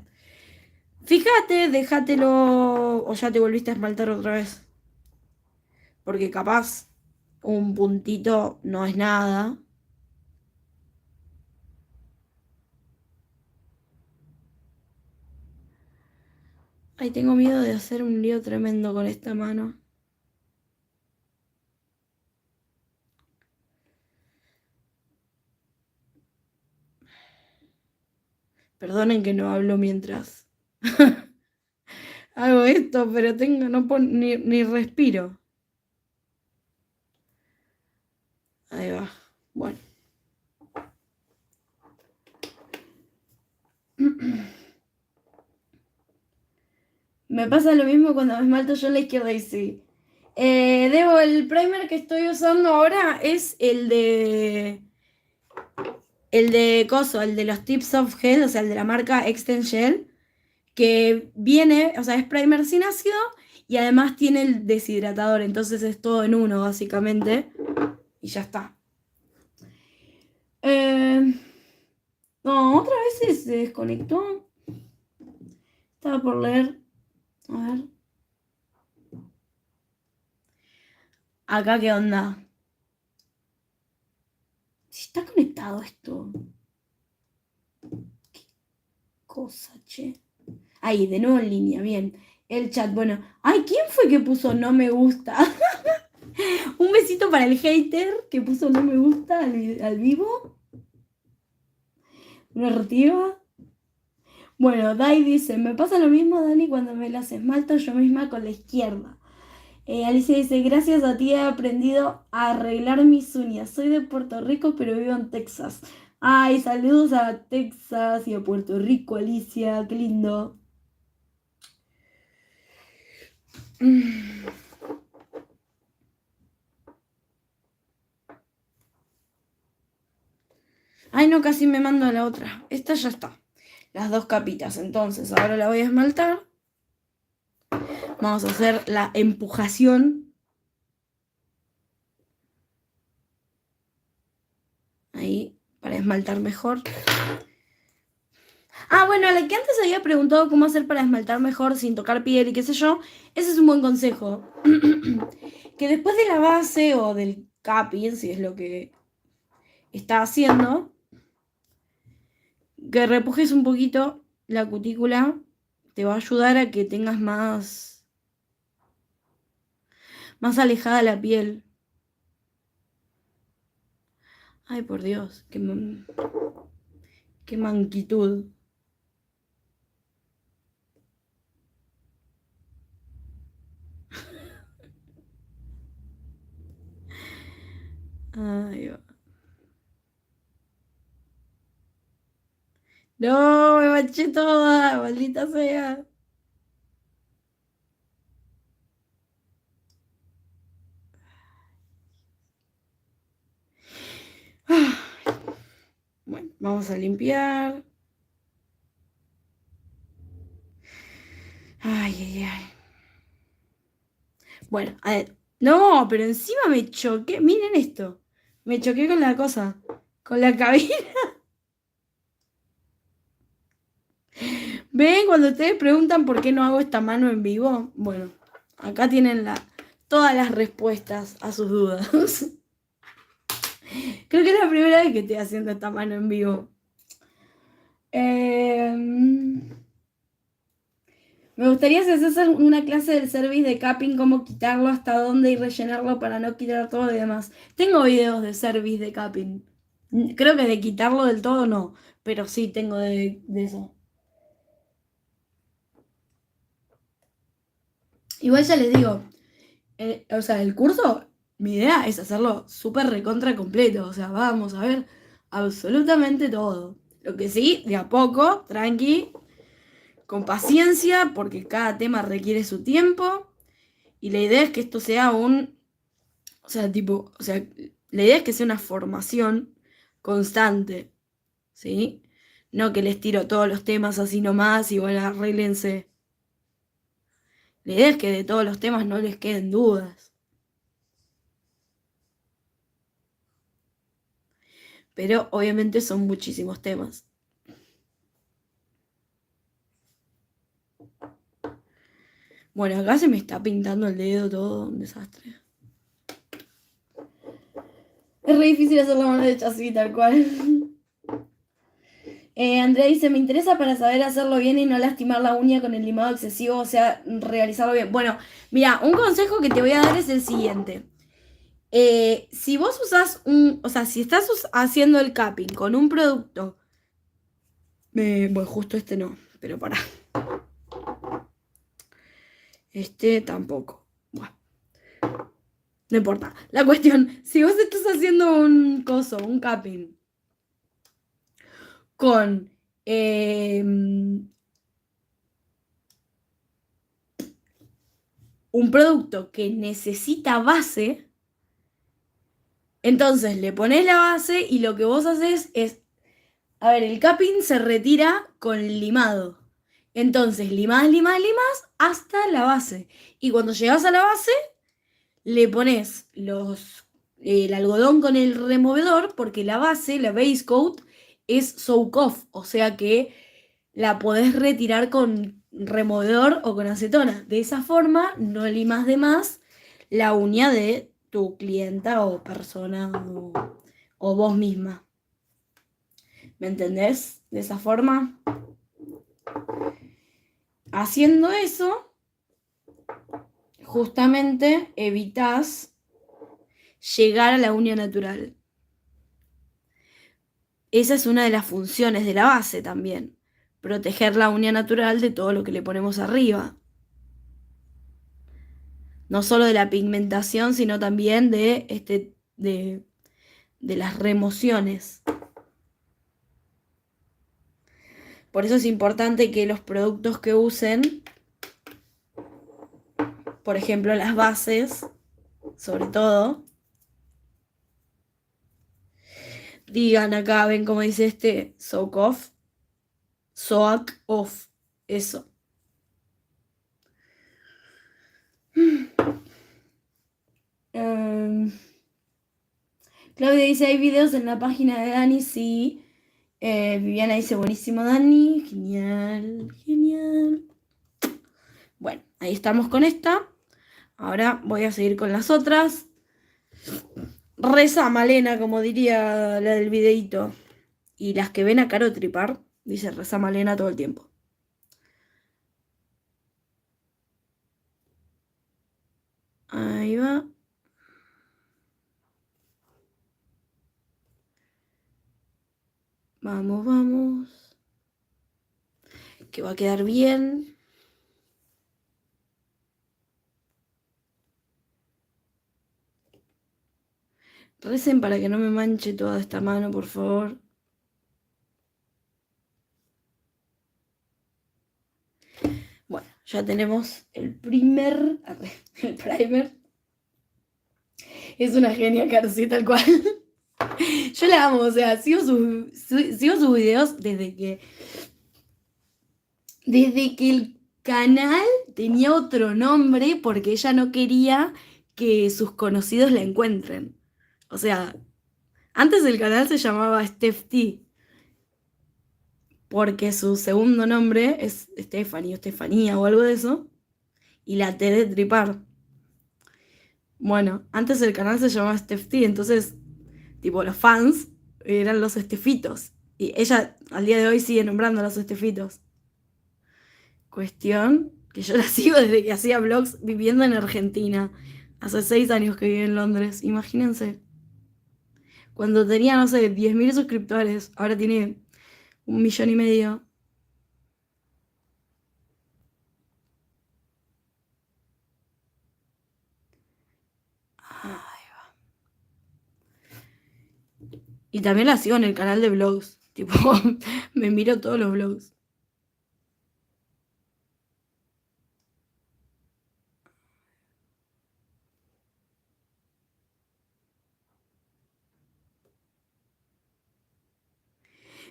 Fíjate, déjatelo o ya te volviste a esmaltar otra vez. Porque capaz un puntito no es nada. Ay, tengo miedo de hacer un lío tremendo con esta mano. Perdonen que no hablo mientras hago esto, pero tengo, no ni respiro. Ahí va. Bueno. Me pasa lo mismo cuando me esmalto yo en la izquierda y sí. El primer que estoy usando ahora es el de... El de Coso, el de los Tips of Gel, o sea, el de la marca Extend Gel, que viene, o sea, es primer sin ácido y además tiene el deshidratador, entonces es todo en uno, básicamente, y ya está. No, otra vez se desconectó. Estaba por leer. A ver. Acá, ¿qué onda? Si está conectado esto. Qué cosa, che. Ahí, de nuevo en línea, bien. El chat, bueno. Ay, ¿quién fue que puso no me gusta? Un besito para el hater que puso no me gusta al vivo. Una retiva. Bueno, Dai dice, me pasa lo mismo, Dani, cuando me las esmalto yo misma con la izquierda. Alicia dice, gracias a ti he aprendido a arreglar mis uñas. Soy de Puerto Rico, pero vivo en Texas. Ay, saludos a Texas y a Puerto Rico, Alicia, qué lindo. Ay, no, casi me mando a la otra. Esta ya está. Las dos capitas. Entonces, ahora la voy a esmaltar. Vamos a hacer la empujación. Ahí, para esmaltar mejor. Ah, bueno, a la que antes había preguntado cómo hacer para esmaltar mejor sin tocar piel y qué sé yo, ese es un buen consejo. Que después de la base o del capping, si es lo que está haciendo, que repujes un poquito la cutícula, te va a ayudar a que tengas más alejada la piel. Ay, por Dios, qué manquitud. Ay, va. No, me manché toda, maldita sea. Ah, bueno, vamos a limpiar. Ay, ay, ay. Bueno, a ver. No, pero encima me choqué. Miren esto. Me choqué con la cosa. Con la cabina. ¿Ven cuando ustedes preguntan por qué no hago esta mano en vivo? Bueno, acá tienen todas las respuestas a sus dudas. Creo que es la primera vez que estoy haciendo esta mano en vivo. Me gustaría si haces una clase del service de capping, cómo quitarlo, hasta dónde y rellenarlo para no quitar todo y demás. Tengo videos de service de capping. Creo que de quitarlo del todo no, pero sí tengo de eso. Igual ya les digo, o sea, el curso, mi idea es hacerlo súper recontra completo. O sea, vamos a ver absolutamente todo. Lo que sí, de a poco, tranqui, con paciencia, porque cada tema requiere su tiempo. Y la idea es que esto sea o sea, tipo, o sea, la idea es que sea una formación constante, ¿sí? No que les tiro todos los temas así nomás y bueno, arréglense. La idea es que de todos los temas no les queden dudas. Pero obviamente son muchísimos temas. Bueno, acá se me está pintando el dedo todo, un desastre. Es re difícil hacer la mano derecha así, tal cual. Andrea dice, me interesa para saber hacerlo bien y no lastimar la uña con el limado excesivo, o sea, realizarlo bien. Bueno, mira, un consejo que te voy a dar es el siguiente. Si vos usás o sea, si estás haciendo el capping con un producto, bueno, justo este no, pero pará, este tampoco. Bueno, no importa. La cuestión, si vos estás haciendo un coso, un capping, con un producto que necesita base, entonces le pones la base y lo que vos haces es, a ver, el capping se retira con limado. Entonces, limás, limás, limás hasta la base. Y cuando llegas a la base, le pones el algodón con el removedor, porque la base, la base coat, es soak off, o sea que la podés retirar con removedor o con acetona. De esa forma, no limas de más la uña de tu clienta o persona o vos misma. ¿Me entendés? De esa forma. Haciendo eso, justamente evitas llegar a la uña natural. Esa es una de las funciones de la base también. Proteger la uña natural de todo lo que le ponemos arriba. No solo de la pigmentación, sino también de las remociones. Por eso es importante que los productos que usen, por ejemplo las bases, sobre todo, digan acá, ven como dice este, soak off, eso. Claudia dice, hay videos en la página de Dani, sí. Viviana dice, buenísimo, Dani. Genial, genial. Bueno, ahí estamos con esta. Ahora voy a seguir con las otras. Reza Malena, como diría la del videíto. Y las que ven a Caro tripar, dice reza Malena todo el tiempo. Ahí va. Vamos, vamos. Que va a quedar bien. Recen para que no me manche toda esta mano, por favor. Bueno, ya tenemos el primer. El primer. Es una genia, Carcy, tal cual. Yo la amo, o sea, sigo sus videos desde que el canal tenía otro nombre porque ella no quería que sus conocidos la encuentren. O sea, antes el canal se llamaba Steph T, porque su segundo nombre es Stephanie o Estefanía o algo de eso, y la T de tripar. Bueno, antes el canal se llamaba Steph T, entonces, tipo, los fans eran los Estefitos. Y ella al día de hoy sigue nombrando a los Estefitos. Cuestión que yo la sigo desde que hacía vlogs viviendo en Argentina. Hace 6 años que vive en Londres, imagínense. Cuando tenía, no sé, 10.000 suscriptores, ahora tiene 1,5 millones. Y también la sigo en el canal de vlogs. Tipo, me miro todos los vlogs.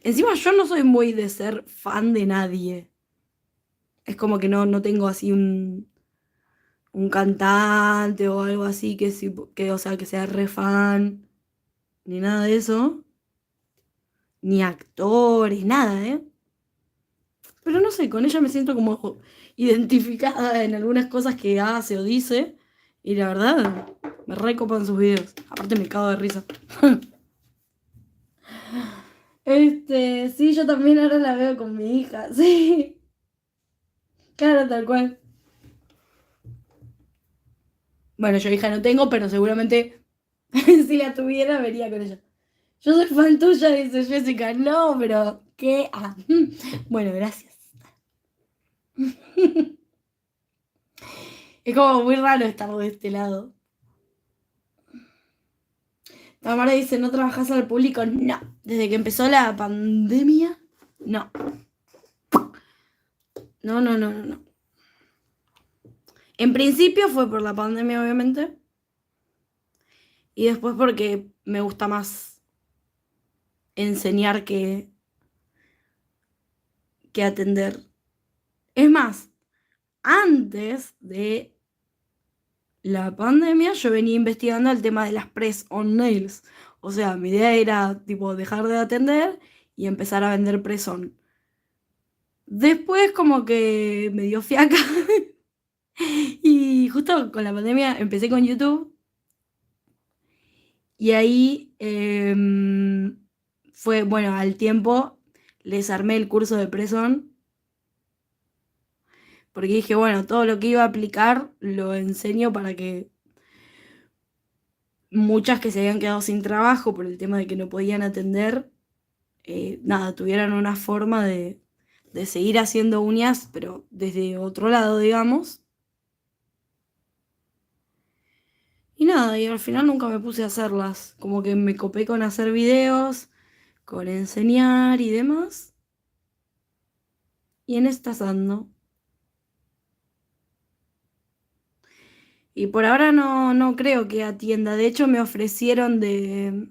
Encima yo no soy muy de ser fan de nadie. Es como que no tengo así un cantante o algo así que, o sea, que sea re fan. Ni nada de eso. Ni actores, nada, ¿eh? Pero no sé, con ella me siento como identificada en algunas cosas que hace o dice. Y la verdad, me recopan sus videos. Aparte me cago de risa. Sí, yo también ahora la veo con mi hija, sí. Claro, tal cual. Bueno, yo hija no tengo, pero seguramente si la tuviera vería con ella. Yo soy fan tuya, dice Jessica. No, pero ¿qué? Ah. Bueno, gracias. Es como muy raro estar de este lado. Tamara dice, ¿no trabajas al público? No. Desde que empezó la pandemia, no. No, no, no, no, no. En principio fue por la pandemia, obviamente. Y después porque me gusta más enseñar que atender. Es más, antes de la pandemia yo venía investigando el tema de las press on nails. O sea, mi idea era tipo dejar de atender y empezar a vender press on. Después como que me dio fiaca y justo con la pandemia empecé con YouTube y ahí fue, bueno, al tiempo les armé el curso de press on porque dije, bueno, todo lo que iba a aplicar lo enseño para que muchas que se habían quedado sin trabajo por el tema de que no podían atender, nada, tuvieran una forma de seguir haciendo uñas, pero desde otro lado, digamos. Y nada, y al final nunca me puse a hacerlas. Como que me copé con hacer videos, con enseñar y demás. Y en estas ando. Y por ahora no creo que atienda. De hecho, me ofrecieron de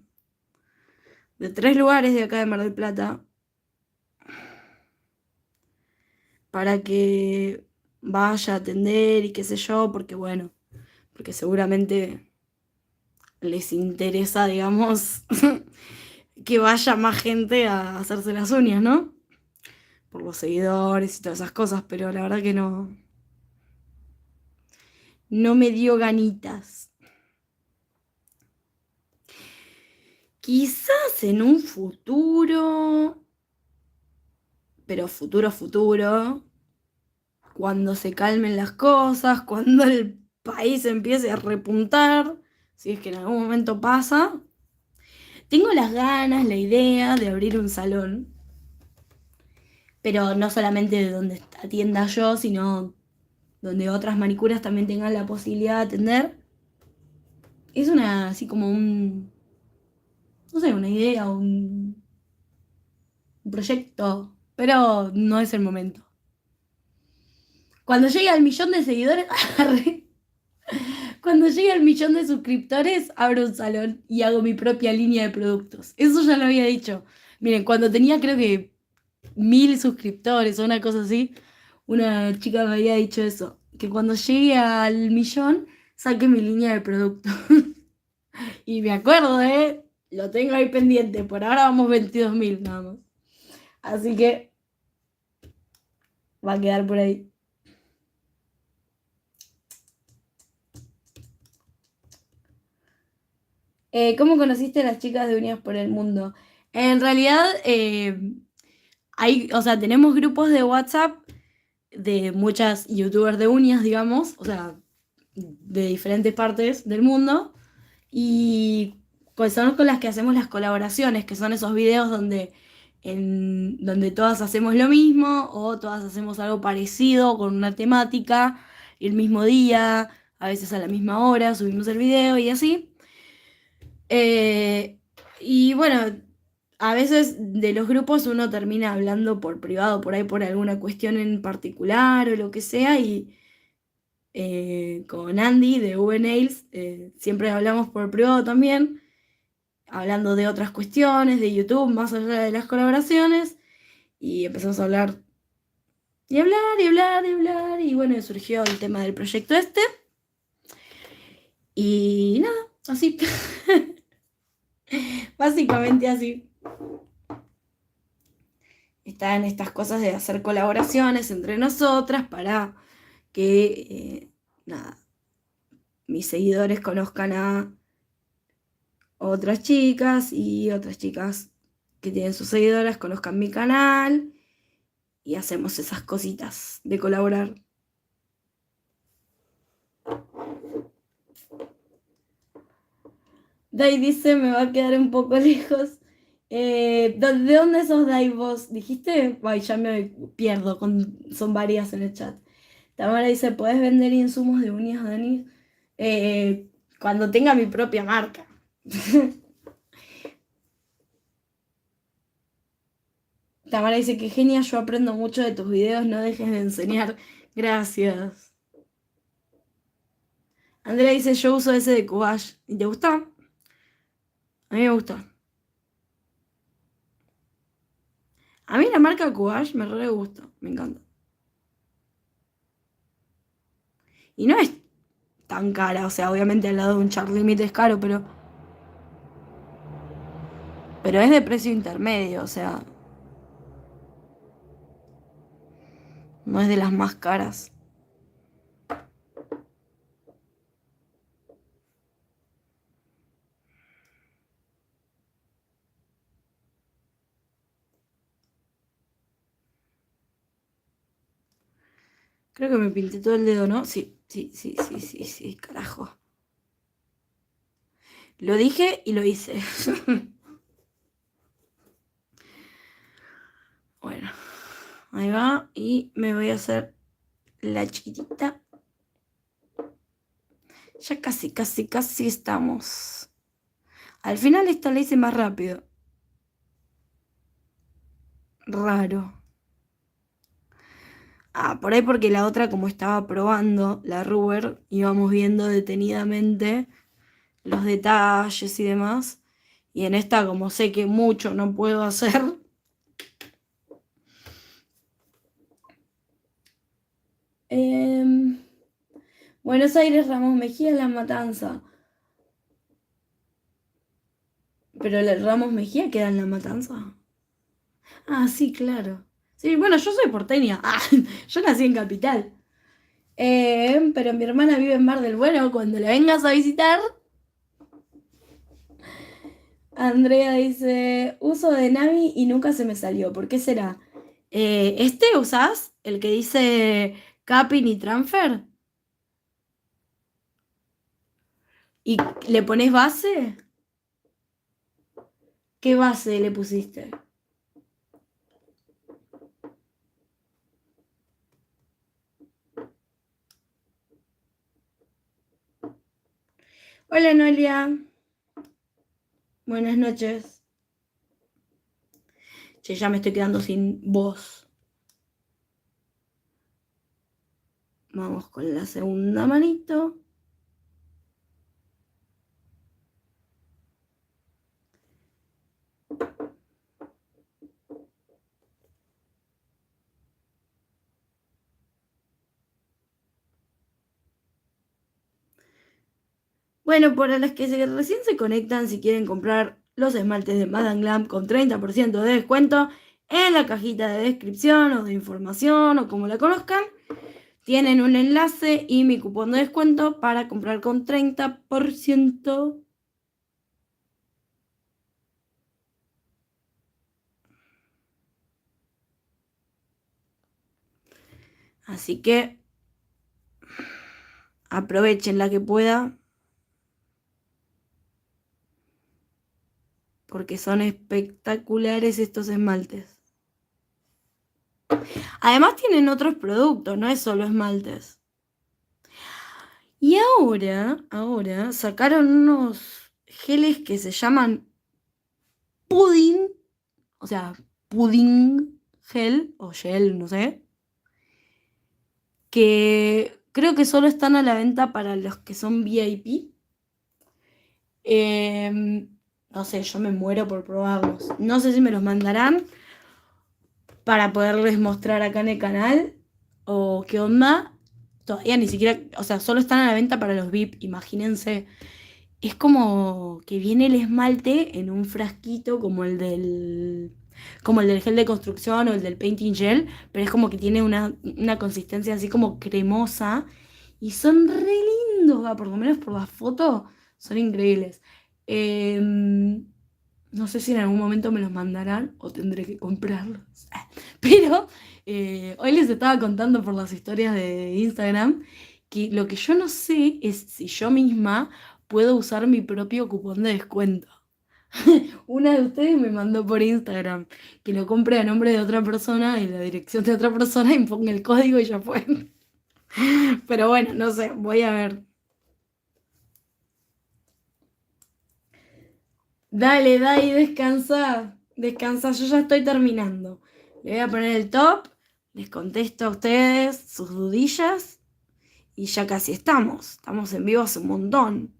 3 lugares de acá de Mar del Plata para que vaya a atender y qué sé yo, porque bueno, porque seguramente les interesa, digamos, que vaya más gente a hacerse las uñas, ¿no? Por los seguidores y todas esas cosas, pero la verdad que no, no me dio ganitas. Quizás en un futuro, pero futuro, futuro, cuando se calmen las cosas, cuando el país empiece a repuntar, si es que en algún momento pasa, tengo las ganas, la idea de abrir un salón, pero no solamente de donde atienda yo, sino donde otras manicuras también tengan la posibilidad de atender. Es una, así como no sé, una idea, un proyecto, pero no es el momento. Cuando llegue al millón de seguidores, cuando llegue al millón de suscriptores, abro un salón y hago mi propia línea de productos. Eso ya lo había dicho. Miren, cuando tenía creo que 1000 suscriptores o una cosa así, una chica me había dicho eso, que cuando llegue al millón saque mi línea de productos. Y me acuerdo, ¿eh? Lo tengo ahí pendiente. Por ahora vamos 22.000 nada más. Así que va a quedar por ahí. ¿Cómo conociste a las chicas de Unidas por el Mundo? En realidad, o sea, tenemos grupos de WhatsApp de muchas youtubers de uñas, digamos, o sea, de diferentes partes del mundo. Y pues son con las que hacemos las colaboraciones, que son esos videos donde todas hacemos lo mismo o todas hacemos algo parecido con una temática, el mismo día, a veces a la misma hora, subimos el video y así. Eh, y bueno, a veces de los grupos uno termina hablando por privado, por ahí por alguna cuestión en particular o lo que sea, y con Andy de V-Nails siempre hablamos por privado también, hablando de otras cuestiones, de YouTube, más allá de las colaboraciones, y empezamos a hablar y hablar y hablar y hablar, y bueno, surgió el tema del proyecto este, y nada, así, básicamente así. Están estas cosas de hacer colaboraciones entre nosotras para que, nada, mis seguidores conozcan a otras chicas y otras chicas que tienen sus seguidoras conozcan mi canal y hacemos esas cositas de colaborar. Dai dice, me va a quedar un poco lejos. ¿De dónde sos Dai vos? ¿Dijiste? Ay, ya me pierdo, son varias en el chat. Tamara dice, ¿podés vender insumos de uñas, Dani? Cuando tenga mi propia marca. Tamara dice, que genia, yo aprendo mucho de tus videos, no dejes de enseñar. Gracias. Andrea dice, yo uso ese de Cubage. ¿Y te gusta? A mí me gusta. A mí la marca Cubage me re gusta, me encanta. Y no es tan cara, o sea, obviamente al lado de un Charlie Meat es caro, pero es de precio intermedio, o sea, no es de las más caras. Creo que me pinté todo el dedo, ¿no? Sí, sí, sí, sí, sí, sí, carajo. Lo dije y lo hice. Bueno, ahí va y me voy a hacer la chiquitita. Ya casi, casi, casi estamos. Al final esta la hice más rápido. Raro. Ah, por ahí porque la otra, como estaba probando la Ruber, íbamos viendo detenidamente los detalles y demás. Y en esta, como sé que mucho no puedo hacer. Buenos Aires, Ramos Mejía, La Matanza. Pero el Ramos Mejía queda en La Matanza. Ah, sí, claro. Sí, bueno, yo soy porteña. Ah, yo nací en Capital. Pero mi hermana vive en Mar del Bueno. Cuando la vengas a visitar, Andrea dice, uso de Navi y nunca se me salió. ¿Por qué será? ¿Este usás? El que dice Capping y Transfer. ¿Y le pones base? ¿Qué base le pusiste? Hola Noelia, buenas noches. Che, ya me estoy quedando sin voz. Vamos con la segunda manito. Bueno, para las que recién se conectan, si quieren comprar los esmaltes de Madame Glam con 30% de descuento, en la cajita de descripción o de información o como la conozcan, tienen un enlace y mi cupón de descuento para comprar con 30%. Así que aprovechen la que pueda, porque son espectaculares estos esmaltes. Además tienen otros productos, no es solo esmaltes. Y ahora sacaron unos geles que se llaman pudding, o sea, pudding gel o gel, no sé, que creo que solo están a la venta para los que son VIP. No sé, yo me muero por probarlos. No sé si me los mandarán para poderles mostrar acá en el canal o qué onda. Todavía ni siquiera, o sea, solo están a la venta para los VIP, imagínense. Es como que viene el esmalte en un frasquito como el del gel de construcción o el del painting gel, pero es como que tiene una consistencia así como cremosa y son re lindos, por lo menos por la foto, son increíbles. No sé si en algún momento me los mandarán o tendré que comprarlos. Pero hoy les estaba contando por las historias de Instagram que lo que yo no sé es si yo misma puedo usar mi propio cupón de descuento. Una de ustedes me mandó por Instagram que lo compre a nombre de otra persona y la dirección de otra persona y ponga el código y ya fue. Pero bueno, no sé, voy a ver. Dale, Dai, descansa. Descansa, yo ya estoy terminando. Le voy a poner el top, les contesto a ustedes sus dudillas y ya casi estamos. Estamos en vivo hace un montón.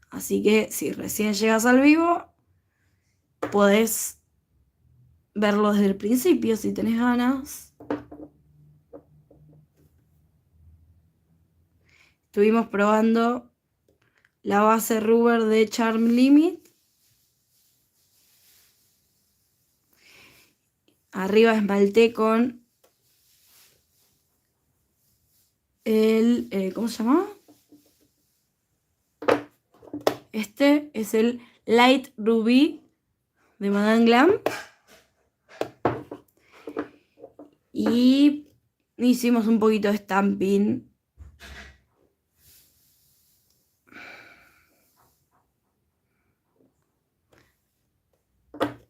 Así que si recién llegas al vivo, podés verlo desde el principio si tenés ganas. Estuvimos probando la base rubber de Charm Limit. Arriba esmalté con ¿cómo se llama? Este es el Light Ruby de Madame Glam. Y hicimos un poquito de stamping.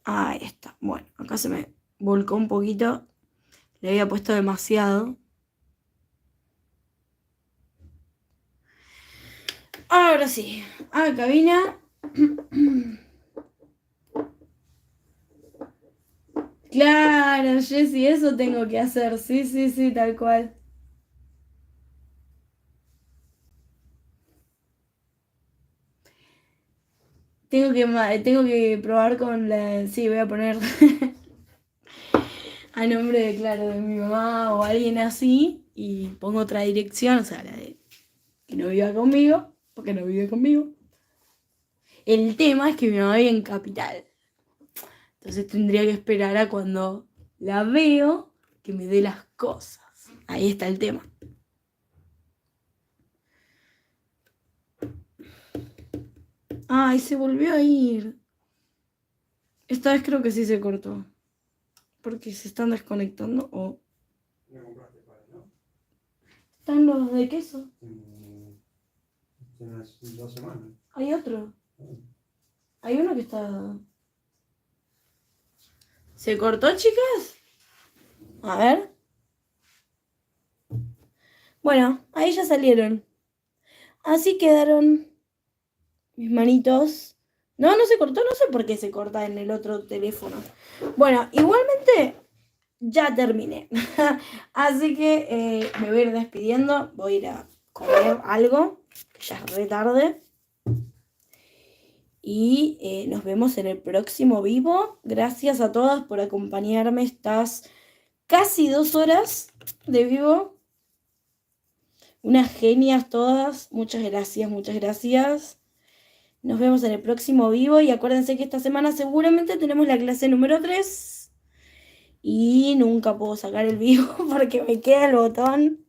Ahí está. Bueno, acá se me volcó un poquito. Le había puesto demasiado. Ahora sí. A cabina. Claro, Jessy, eso tengo que hacer. Sí, sí, sí, tal cual. Tengo que probar con la. Sí, voy a poner a nombre de, claro, de mi mamá o alguien así. Y pongo otra dirección, o sea, la de que no viva conmigo, porque no vive conmigo. El tema es que me voy en Capital. Entonces tendría que esperar a cuando la veo que me dé las cosas. Ahí está el tema. Ay, se volvió a ir. Esta vez creo que sí se cortó. Porque se están desconectando o... ¿Están los de queso?
Tiene 2 semanas.
Hay otro. Hay uno que está... ¿Se cortó, chicas? A ver. Bueno, ahí ya salieron. Así quedaron mis manitos. No, no se cortó, no sé por qué se corta en el otro teléfono. Bueno, igualmente ya terminé. Así que me voy a ir despidiendo. Voy a ir a comer algo, que ya es re tarde. Y nos vemos en el próximo vivo. Gracias a todas por acompañarme estas casi 2 horas de vivo. Unas genias todas. Muchas gracias, muchas gracias. Nos vemos en el próximo vivo y acuérdense que esta semana seguramente tenemos la clase número 3 y nunca puedo sacar el vivo porque me queda el botón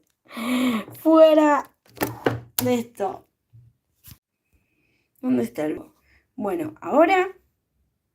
fuera de esto. ¿Dónde está el botón? Bueno, ahora